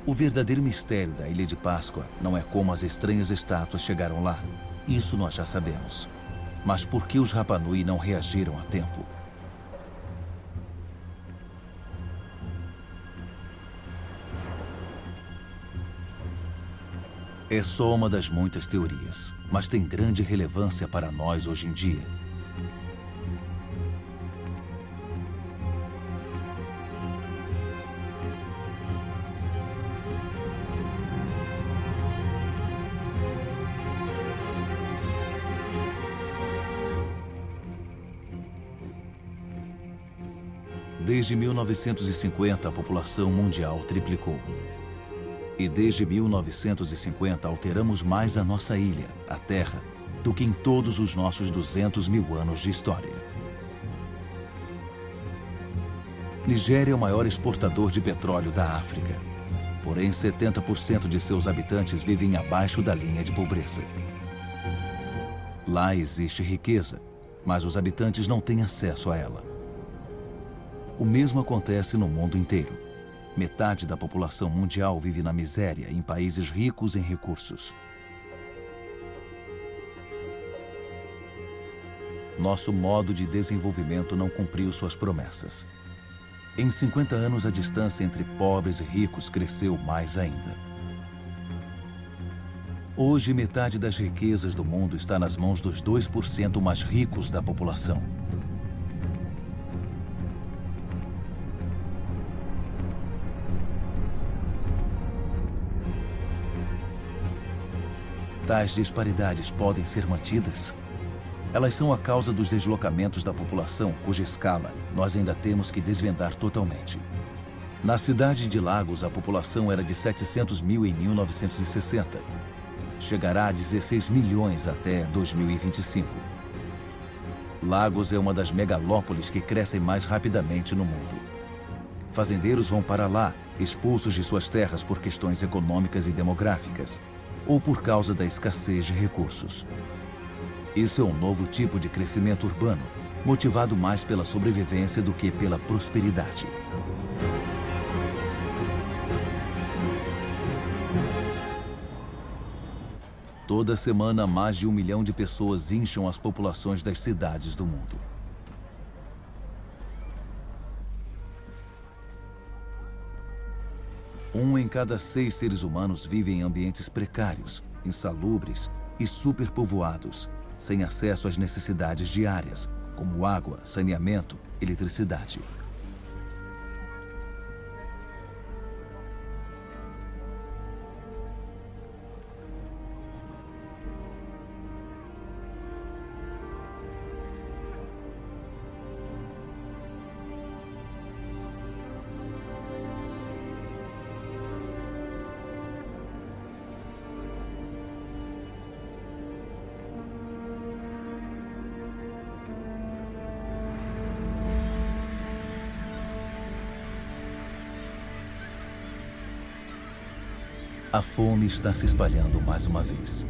S1: O verdadeiro mistério da Ilha de Páscoa não é como as estranhas estátuas chegaram lá. Isso nós já sabemos. Mas por que os Rapa Nui não reagiram a tempo? É só uma das muitas teorias, mas tem grande relevância para nós hoje em dia. Desde 1950, a população mundial triplicou. E desde 1950, alteramos mais a nossa ilha, a Terra, do que em todos os nossos 200 mil anos de história. Nigéria é o maior exportador de petróleo da África. Porém, 70% de seus habitantes vivem abaixo da linha de pobreza. Lá existe riqueza, mas os habitantes não têm acesso a ela. O mesmo acontece no mundo inteiro. Metade da população mundial vive na miséria em países ricos em recursos. Nosso modo de desenvolvimento não cumpriu suas promessas. Em 50 anos, a distância entre pobres e ricos cresceu mais ainda. Hoje, metade das riquezas do mundo está nas mãos dos 2% mais ricos da população. Tais disparidades podem ser mantidas? Elas são a causa dos deslocamentos da população, cuja escala nós ainda temos que desvendar totalmente. Na cidade de Lagos, a população era de 700 mil em 1960. Chegará a 16 milhões até 2025. Lagos é uma das megalópolis que crescem mais rapidamente no mundo. Fazendeiros vão para lá, expulsos de suas terras por questões econômicas e demográficas, ou por causa da escassez de recursos. Isso é um novo tipo de crescimento urbano, motivado mais pela sobrevivência do que pela prosperidade. Toda semana, mais de 1 milhão de pessoas incham as populações das cidades do mundo. Um em cada 6 seres humanos vive em ambientes precários, insalubres e superpovoados, sem acesso às necessidades diárias, como água, saneamento, eletricidade. A fome está se espalhando mais uma vez.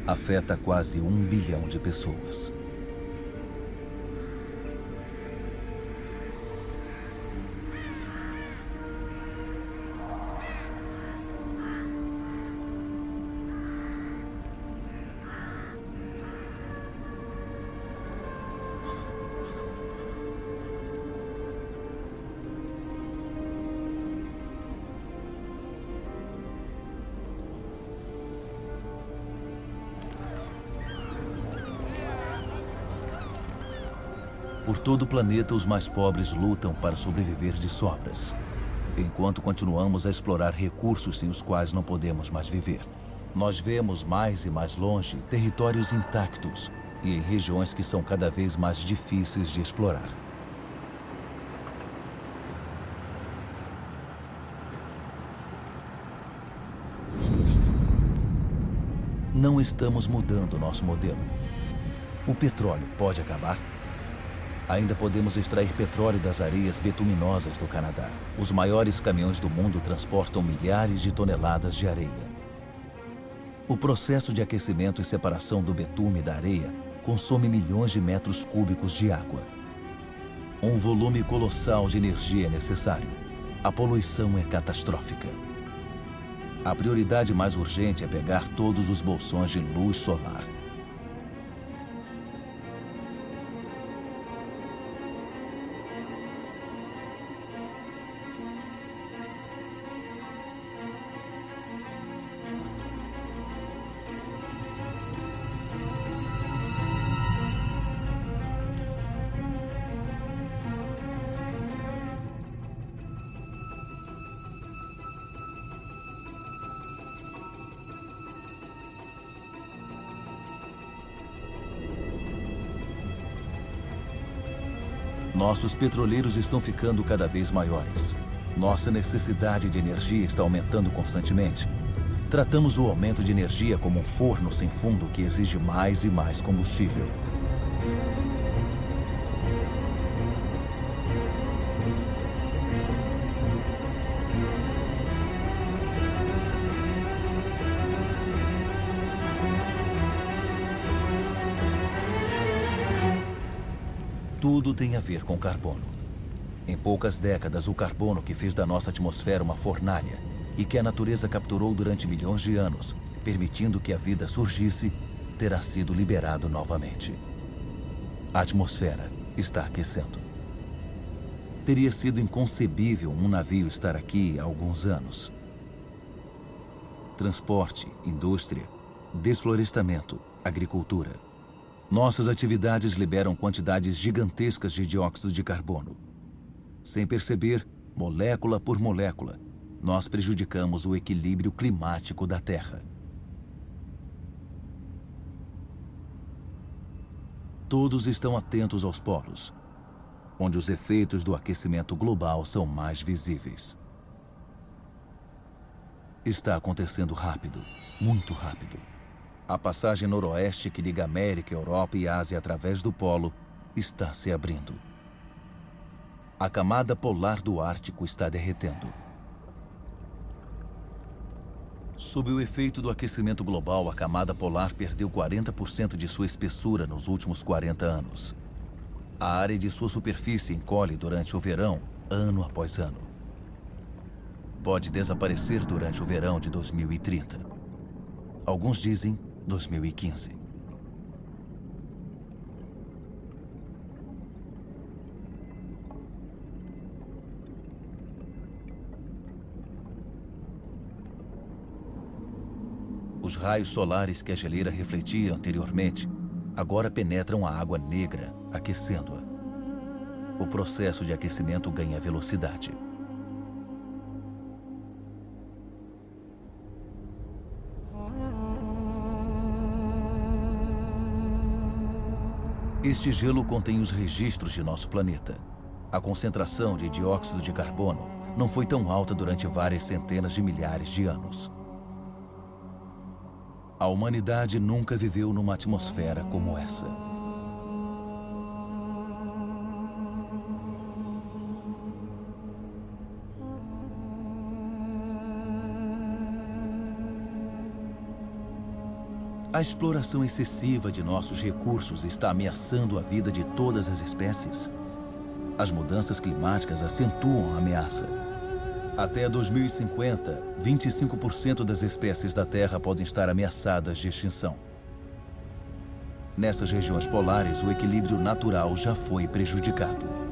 S1: Afeta quase 1 bilhão de pessoas. Por todo o planeta, os mais pobres lutam para sobreviver de sobras, enquanto continuamos a explorar recursos sem os quais não podemos mais viver. Nós vemos mais e mais longe territórios intactos e em regiões que são cada vez mais difíceis de explorar. Não estamos mudando nosso modelo. O petróleo pode acabar? Ainda podemos extrair petróleo das areias betuminosas do Canadá. Os maiores caminhões do mundo transportam milhares de toneladas de areia. O processo de aquecimento e separação do betume da areia consome milhões de metros cúbicos de água. Um volume colossal de energia é necessário. A poluição é catastrófica. A prioridade mais urgente é pegar todos os bolsões de luz solar. Nossos petroleiros estão ficando cada vez maiores. Nossa necessidade de energia está aumentando constantemente. Tratamos o aumento de energia como um forno sem fundo que exige mais e mais combustível. Tudo tem a ver com carbono. Em poucas décadas, o carbono que fez da nossa atmosfera uma fornalha e que a natureza capturou durante milhões de anos, permitindo que a vida surgisse, terá sido liberado novamente. A atmosfera está aquecendo. Teria sido inconcebível um navio estar aqui há alguns anos. Transporte, indústria, desflorestamento, agricultura. Nossas atividades liberam quantidades gigantescas de dióxido de carbono. Sem perceber, molécula por molécula, nós prejudicamos o equilíbrio climático da Terra. Todos estão atentos aos polos, onde os efeitos do aquecimento global são mais visíveis. Está acontecendo rápido, muito rápido. A passagem noroeste que liga América, Europa e Ásia através do polo está se abrindo. A camada polar do Ártico está derretendo. Sob o efeito do aquecimento global, a camada polar perdeu 40% de sua espessura nos últimos 40 anos. A área de sua superfície encolhe durante o verão, ano após ano. Pode desaparecer durante o verão de 2030. Alguns dizem 2015. Os raios solares que a geleira refletia anteriormente agora penetram a água negra, aquecendo-a. O processo de aquecimento ganha velocidade. Este gelo contém os registros de nosso planeta. A concentração de dióxido de carbono não foi tão alta durante várias centenas de milhares de anos. A humanidade nunca viveu numa atmosfera como essa. A exploração excessiva de nossos recursos está ameaçando a vida de todas as espécies. As mudanças climáticas acentuam a ameaça. Até 2050, 25% das espécies da Terra podem estar ameaçadas de extinção. Nessas regiões polares, o equilíbrio natural já foi prejudicado.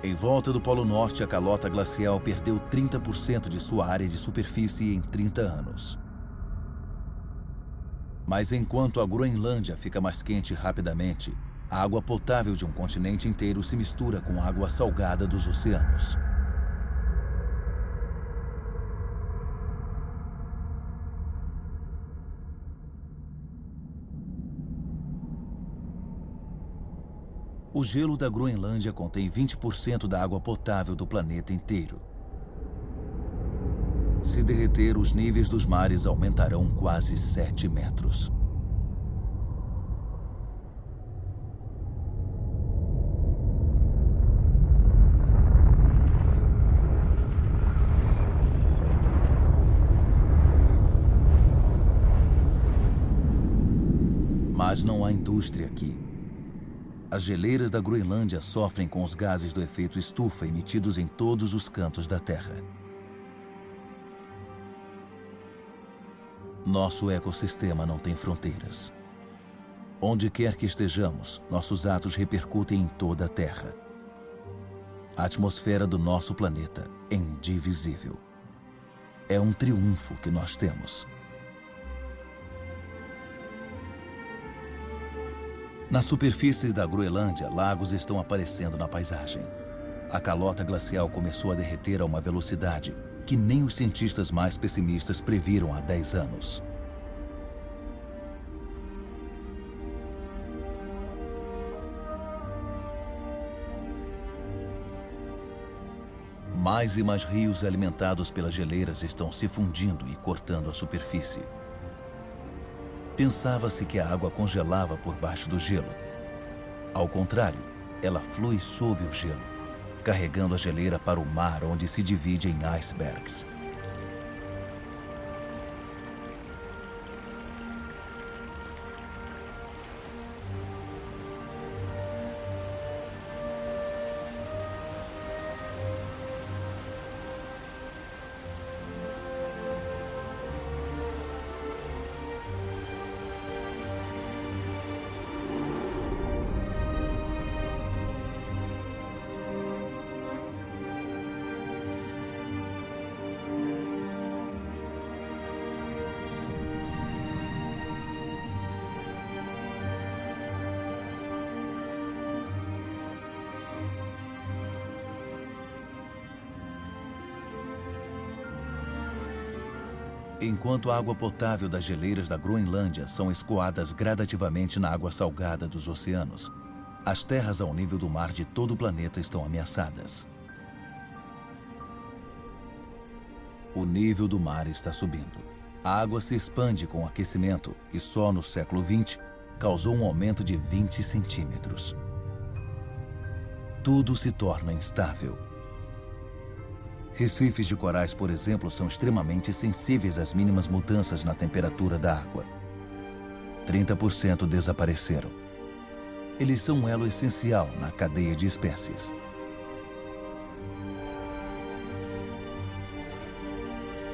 S1: Em volta do Polo Norte, a calota glacial perdeu 30% de sua área de superfície em 30 anos. Mas enquanto a Groenlândia fica mais quente rapidamente, a água potável de um continente inteiro se mistura com a água salgada dos oceanos. O gelo da Groenlândia contém 20% da água potável do planeta inteiro. Se derreter, os níveis dos mares aumentarão quase 7 metros. Mas não há indústria aqui. As geleiras da Groenlândia sofrem com os gases do efeito estufa emitidos em todos os cantos da Terra. Nosso ecossistema não tem fronteiras. Onde quer que estejamos, nossos atos repercutem em toda a Terra. A atmosfera do nosso planeta é indivisível. É um triunfo que nós temos. Na superfície da Groenlândia, lagos estão aparecendo na paisagem. A calota glacial começou a derreter a uma velocidade que nem os cientistas mais pessimistas previram há 10 anos. Mais e mais rios alimentados pelas geleiras estão se fundindo e cortando a superfície. Pensava-se que a água congelava por baixo do gelo. Ao contrário, ela flui sob o gelo, carregando a geleira para o mar, onde se divide em icebergs. Enquanto a água potável das geleiras da Groenlândia são escoadas gradativamente na água salgada dos oceanos, as terras ao nível do mar de todo o planeta estão ameaçadas. O nível do mar está subindo. A água se expande com o aquecimento e só no século XX causou um aumento de 20 centímetros. Tudo se torna instável. Recifes de corais, por exemplo, são extremamente sensíveis às mínimas mudanças na temperatura da água. 30% desapareceram. Eles são um elo essencial na cadeia de espécies.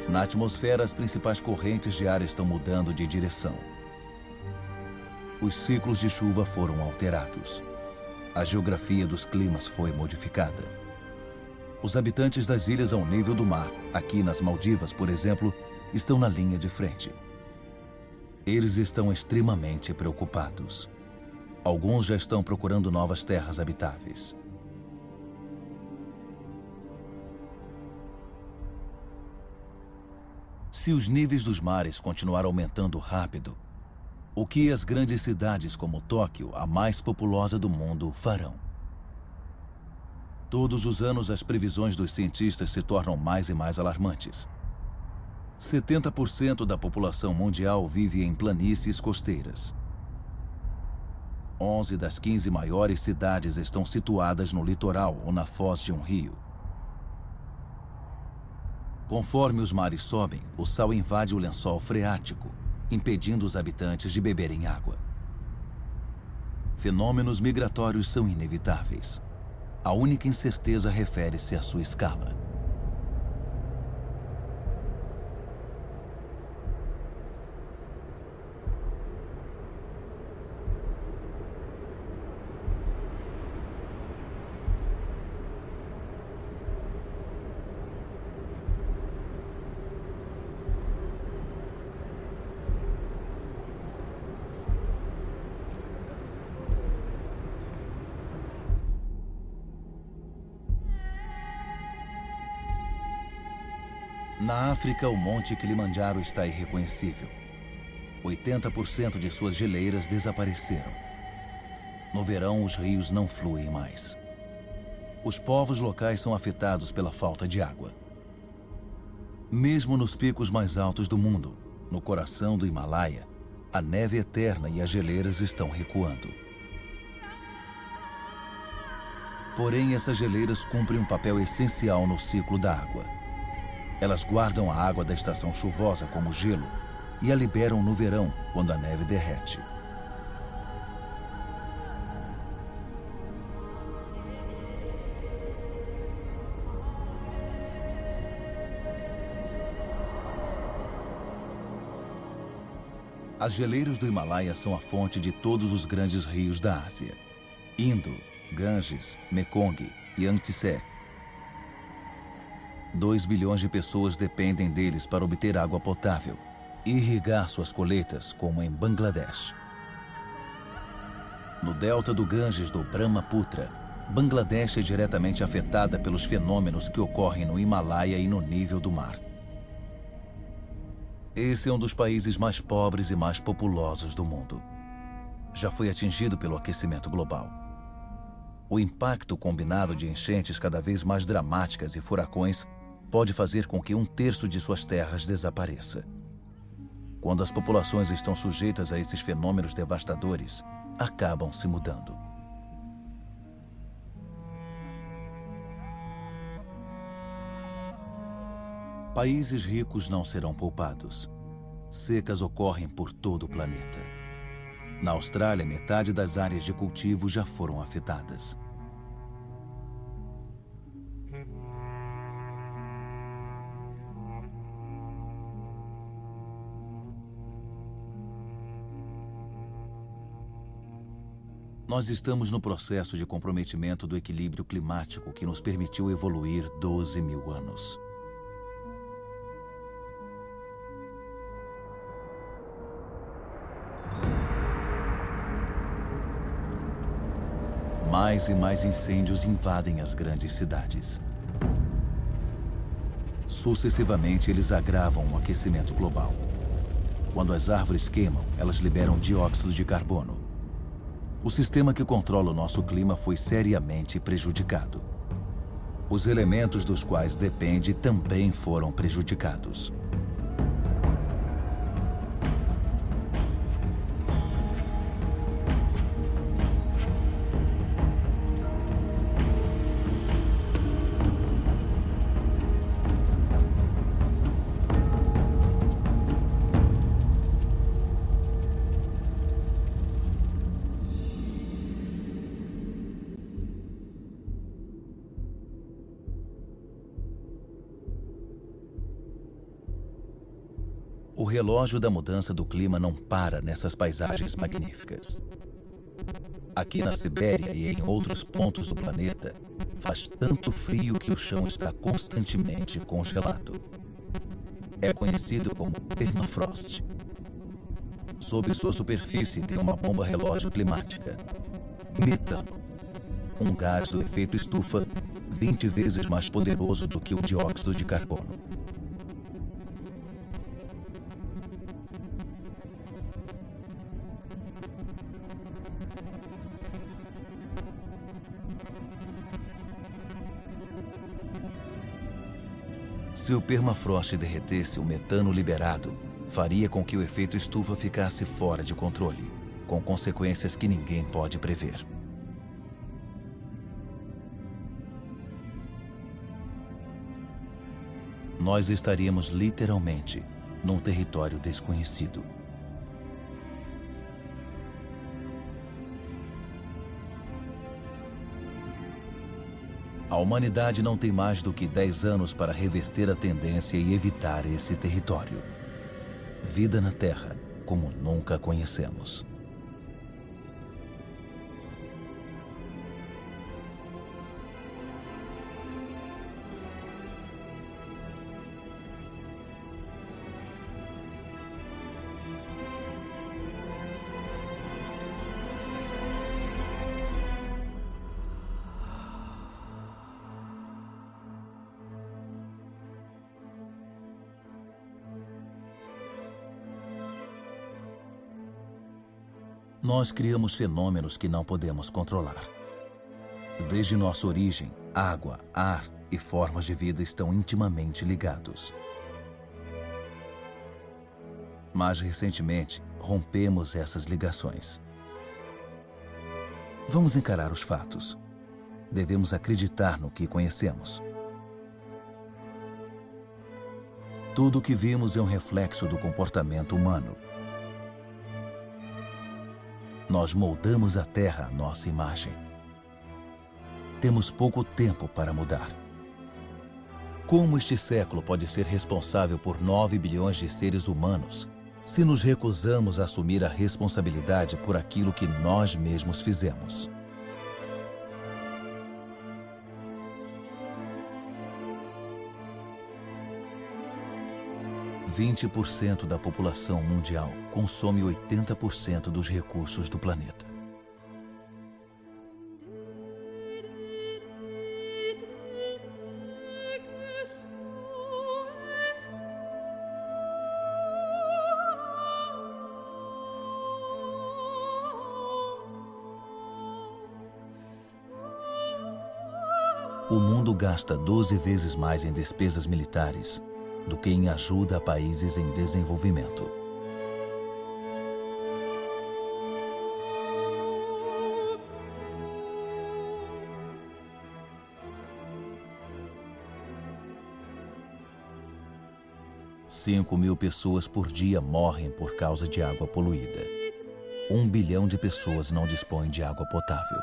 S1: Na atmosfera, as principais correntes de ar estão mudando de direção. Os ciclos de chuva foram alterados. A geografia dos climas foi modificada. Os habitantes das ilhas ao nível do mar, aqui nas Maldivas, por exemplo, estão na linha de frente. Eles estão extremamente preocupados. Alguns já estão procurando novas terras habitáveis. Se os níveis dos mares continuar aumentando rápido, o que as grandes cidades como Tóquio, a mais populosa do mundo, farão? Todos os anos, as previsões dos cientistas se tornam mais e mais alarmantes. 70% da população mundial vive em planícies costeiras. 11 das 15 maiores cidades estão situadas no litoral ou na foz de um rio. Conforme os mares sobem, o sal invade o lençol freático, impedindo os habitantes de beberem água. Fenômenos migratórios são inevitáveis. A única incerteza refere-se à sua escala. Na África, o Monte Kilimanjaro está irreconhecível. 80% de suas geleiras desapareceram. No verão, os rios não fluem mais. Os povos locais são afetados pela falta de água. Mesmo nos picos mais altos do mundo, no coração do Himalaia, a neve eterna e as geleiras estão recuando. Porém, essas geleiras cumprem um papel essencial no ciclo da água. Elas guardam a água da estação chuvosa como gelo e a liberam no verão, quando a neve derrete. As geleiras do Himalaia são a fonte de todos os grandes rios da Ásia: Indo, Ganges, Mekong e Yangtze. 2 bilhões de pessoas dependem deles para obter água potável e irrigar suas colheitas, como em Bangladesh. No delta do Ganges do Brahmaputra, Bangladesh é diretamente afetada pelos fenômenos que ocorrem no Himalaia e no nível do mar. Esse é um dos países mais pobres e mais populosos do mundo. Já foi atingido pelo aquecimento global. O impacto combinado de enchentes cada vez mais dramáticas e furacões pode fazer com que 1/3 de suas terras desapareça. Quando as populações estão sujeitas a esses fenômenos devastadores, acabam se mudando. Países ricos não serão poupados. Secas ocorrem por todo o planeta. Na Austrália, metade das áreas de cultivo já foram afetadas. Nós estamos no processo de comprometimento do equilíbrio climático que nos permitiu evoluir 12 mil anos. Mais e mais incêndios invadem as grandes cidades. Sucessivamente, eles agravam o aquecimento global. Quando as árvores queimam, elas liberam dióxido de carbono. O sistema que controla o nosso clima foi seriamente prejudicado. Os elementos dos quais depende também foram prejudicados. O relógio da mudança do clima não para nessas paisagens magníficas. Aqui na Sibéria e em outros pontos do planeta, faz tanto frio que o chão está constantemente congelado. É conhecido como permafrost. Sob sua superfície tem uma bomba relógio climática: metano, um gás do efeito estufa 20 vezes mais poderoso do que o dióxido de carbono. Se o permafrost derretesse, o metano liberado faria com que o efeito estufa ficasse fora de controle, com consequências que ninguém pode prever. Nós estaríamos literalmente num território desconhecido. A humanidade não tem mais do que 10 anos para reverter a tendência e evitar esse território. Vida na Terra, como nunca a conhecemos. Nós criamos fenômenos que não podemos controlar. Desde nossa origem, água, ar e formas de vida estão intimamente ligados. Mas recentemente, rompemos essas ligações. Vamos encarar os fatos. Devemos acreditar no que conhecemos. Tudo o que vimos é um reflexo do comportamento humano. Nós moldamos a Terra à nossa imagem. Temos pouco tempo para mudar. Como este século pode ser responsável por 9 bilhões de seres humanos se nos recusamos a assumir a responsabilidade por aquilo que nós mesmos fizemos? ,20% da população mundial consome 80% dos recursos do planeta. O mundo gasta 12 vezes mais em despesas militares do que em ajuda a países em desenvolvimento. ,5.000 pessoas por dia morrem por causa de água poluída. 1 bilhão de pessoas não dispõem de água potável.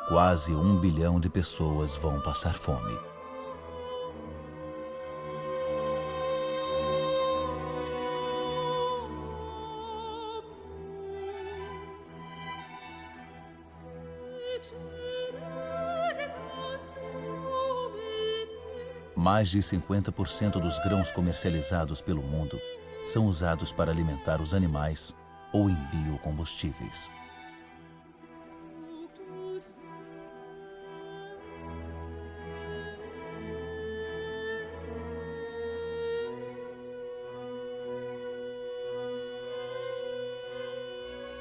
S1: Quase 1 bilhão de pessoas vão passar fome. Mais de 50% dos grãos comercializados pelo mundo são usados para alimentar os animais ou em biocombustíveis.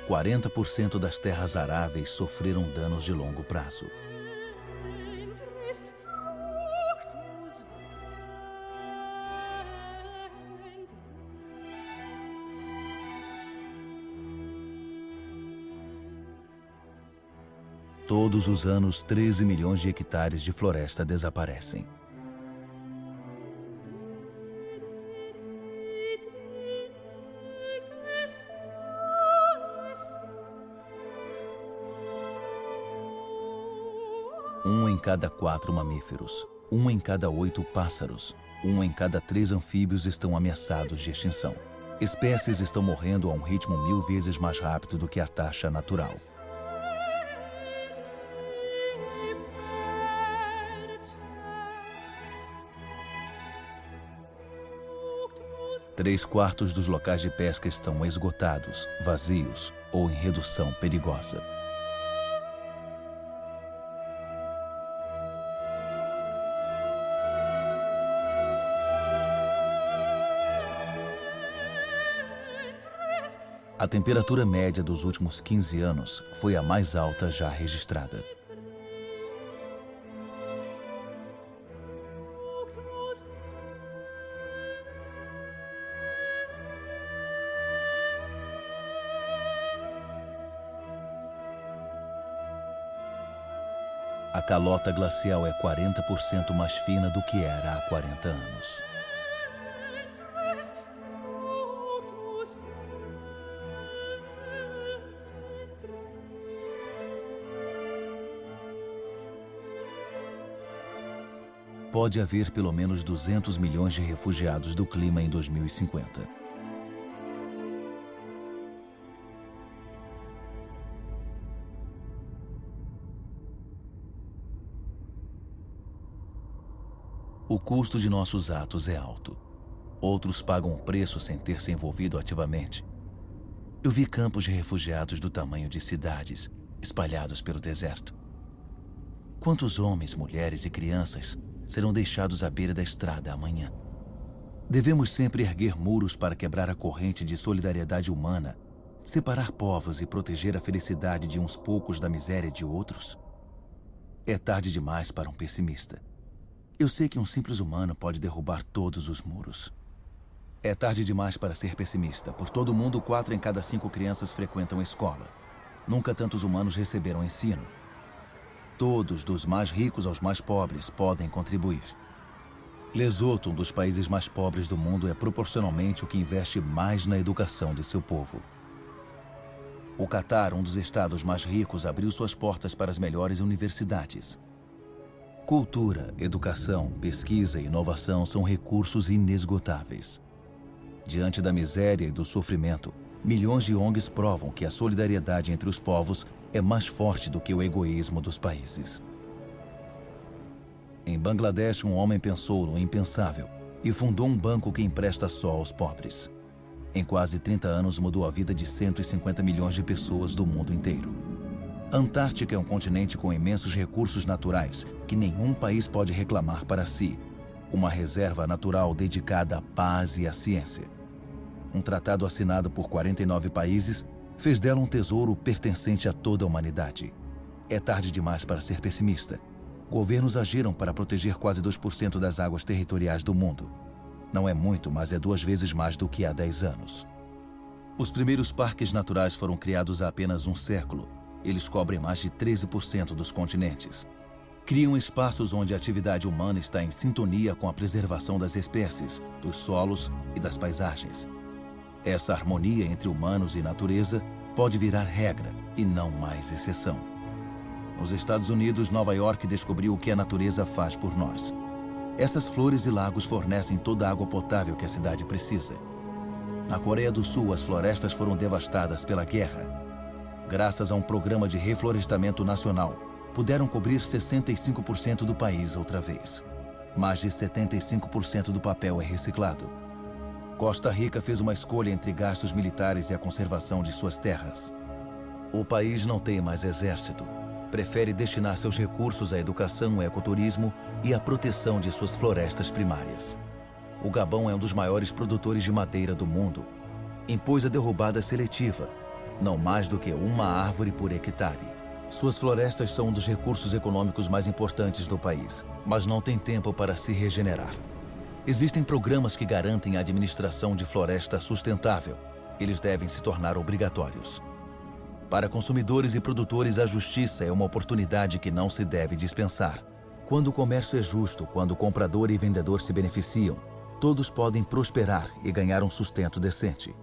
S1: ,40% das terras aráveis sofreram danos de longo prazo. Todos os anos, 13 milhões de hectares de floresta desaparecem. Um em cada 4 mamíferos, 1 em cada 8 pássaros, 1 em cada 3 anfíbios estão ameaçados de extinção. Espécies estão morrendo a um ritmo 1000 vezes mais rápido do que a taxa natural. ,3/4 dos locais de pesca estão esgotados, vazios ou em redução perigosa. A temperatura média dos últimos 15 anos foi a mais alta já registrada. A calota glacial é 40% mais fina do que era há 40 anos. Pode haver pelo menos 200 milhões de refugiados do clima em 2050. O custo de nossos atos é alto. Outros pagam o preço sem ter se envolvido ativamente. Eu vi campos de refugiados do tamanho de cidades, espalhados pelo deserto. Quantos homens, mulheres e crianças serão deixados à beira da estrada amanhã? Devemos sempre erguer muros para quebrar a corrente de solidariedade humana, separar povos e proteger a felicidade de uns poucos da miséria de outros? É tarde demais para um pessimista. Eu sei que um simples humano pode derrubar todos os muros. É tarde demais para ser pessimista. Por todo o mundo, 4 em cada 5 crianças frequentam a escola. Nunca tantos humanos receberam ensino. Todos, dos mais ricos aos mais pobres, podem contribuir. Lesoto, um dos países mais pobres do mundo, é proporcionalmente o que investe mais na educação de seu povo. O Catar, um dos estados mais ricos, abriu suas portas para as melhores universidades. Cultura, educação, pesquisa e inovação são recursos inesgotáveis. Diante da miséria e do sofrimento, milhões de ONGs provam que a solidariedade entre os povos é mais forte do que o egoísmo dos países. Em Bangladesh, um homem pensou no impensável e fundou um banco que empresta só aos pobres. Em quase 30 anos, mudou a vida de 150 milhões de pessoas do mundo inteiro. A Antártica é um continente com imensos recursos naturais que nenhum país pode reclamar para si. Uma reserva natural dedicada à paz e à ciência. Um tratado assinado por 49 países fez dela um tesouro pertencente a toda a humanidade. É tarde demais para ser pessimista. Governos agiram para proteger quase 2% das águas territoriais do mundo. Não é muito, mas é 2 vezes mais do que há 10 anos. Os primeiros parques naturais foram criados há apenas um século. Eles cobrem mais de 13% dos continentes. Criam espaços onde a atividade humana está em sintonia com a preservação das espécies, dos solos e das paisagens. Essa harmonia entre humanos e natureza pode virar regra e não mais exceção. Nos Estados Unidos, Nova York descobriu o que a natureza faz por nós. Essas flores e lagos fornecem toda a água potável que a cidade precisa. Na Coreia do Sul, as florestas foram devastadas pela guerra. Graças a um programa de reflorestamento nacional, puderam cobrir 65% do país outra vez. Mais de 75% do papel é reciclado. Costa Rica fez uma escolha entre gastos militares e a conservação de suas terras. O país não tem mais exército. Prefere destinar seus recursos à educação, ao ecoturismo e à proteção de suas florestas primárias. O Gabão é um dos maiores produtores de madeira do mundo. Impôs a derrubada seletiva, não mais do que uma árvore por hectare. Suas florestas são um dos recursos econômicos mais importantes do país, mas não tem tempo para se regenerar. Existem programas que garantem a administração de floresta sustentável. Eles devem se tornar obrigatórios. Para consumidores e produtores, a justiça é uma oportunidade que não se deve dispensar. Quando o comércio é justo, quando o comprador e vendedor se beneficiam, todos podem prosperar e ganhar um sustento decente.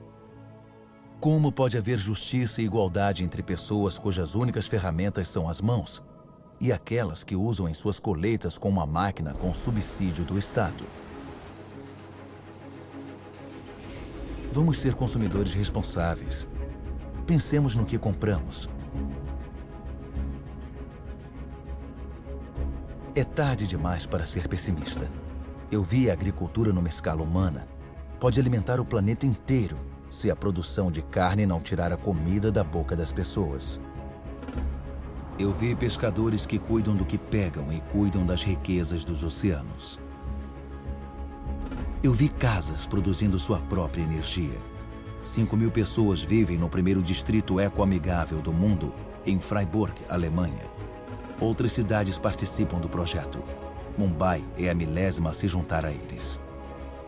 S1: Como pode haver justiça e igualdade entre pessoas cujas únicas ferramentas são as mãos e aquelas que usam em suas colheitas com uma máquina com subsídio do Estado? Vamos ser consumidores responsáveis. Pensemos no que compramos. É tarde demais para ser pessimista. Eu vi a agricultura numa escala humana. Pode alimentar o planeta inteiro se a produção de carne não tirar a comida da boca das pessoas. Eu vi pescadores que cuidam do que pegam e cuidam das riquezas dos oceanos. Eu vi casas produzindo sua própria energia. 5.000 pessoas vivem no primeiro distrito ecoamigável do mundo, em Freiburg, Alemanha. Outras cidades participam do projeto. Mumbai é a 1000ª a se juntar a eles.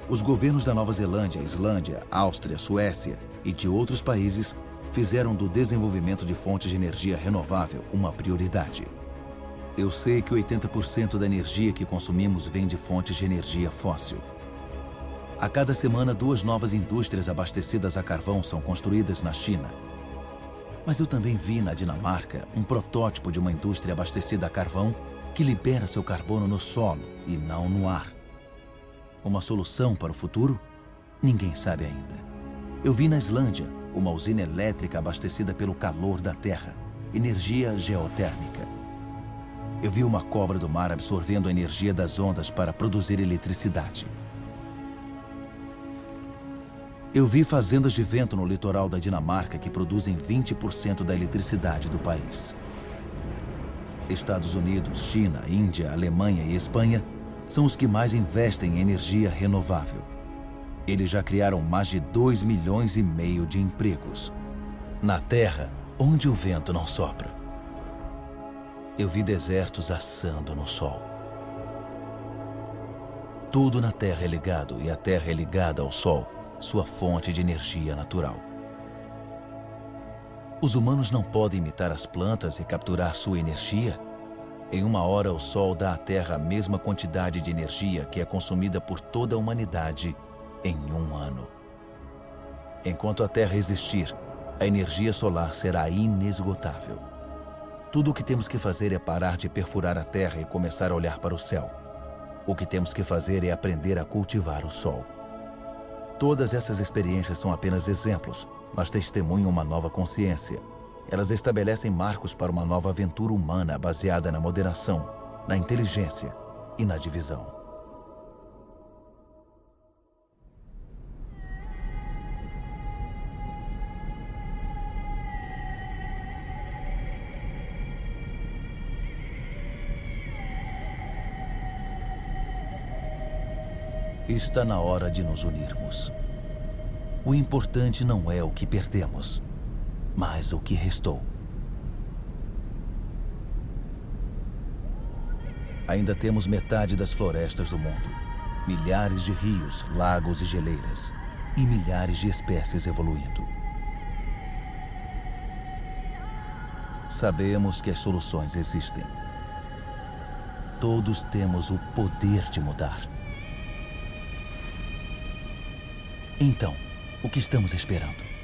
S1: Os governos da Nova Zelândia, Islândia, Áustria, Suécia e de outros países fizeram do desenvolvimento de fontes de energia renovável uma prioridade. Eu sei que 80% da energia que consumimos vem de fontes de energia fóssil. A cada semana, 2 novas indústrias abastecidas a carvão são construídas na China. Mas eu também vi na Dinamarca um protótipo de uma indústria abastecida a carvão que libera seu carbono no solo e não no ar. Uma solução para o futuro? Ninguém sabe ainda. Eu vi na Islândia uma usina elétrica abastecida pelo calor da terra, energia geotérmica. Eu vi uma cobra do mar absorvendo a energia das ondas para produzir eletricidade. Eu vi fazendas de vento no litoral da Dinamarca que produzem 20% da eletricidade do país. Estados Unidos, China, Índia, Alemanha e Espanha são os que mais investem em energia renovável. Eles já criaram mais de 2,5 milhões de empregos. Na Terra, onde o vento não sopra. Eu vi desertos assando no sol. Tudo na Terra é ligado e a Terra é ligada ao Sol, sua fonte de energia natural. Os humanos não podem imitar as plantas e capturar sua energia? Em uma hora, o Sol dá à Terra a mesma quantidade de energia que é consumida por toda a humanidade em um ano. Enquanto a Terra existir, a energia solar será inesgotável. Tudo o que temos que fazer é parar de perfurar a Terra e começar a olhar para o céu. O que temos que fazer é aprender a cultivar o Sol. Todas essas experiências são apenas exemplos, mas testemunham uma nova consciência. Elas estabelecem marcos para uma nova aventura humana baseada na moderação, na inteligência e na divisão. Está na hora de nos unirmos. O importante não é o que perdemos, mas o que restou. Ainda temos metade das florestas do mundo, milhares de rios, lagos e geleiras, e milhares de espécies evoluindo. Sabemos que as soluções existem. Todos temos o poder de mudar. Então, o que estamos esperando?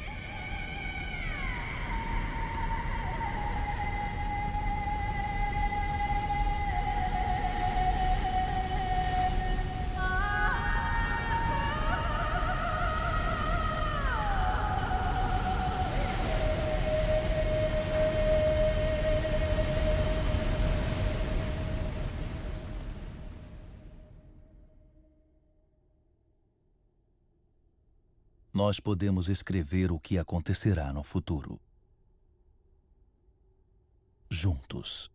S1: Nós podemos escrever o que acontecerá no futuro. Juntos.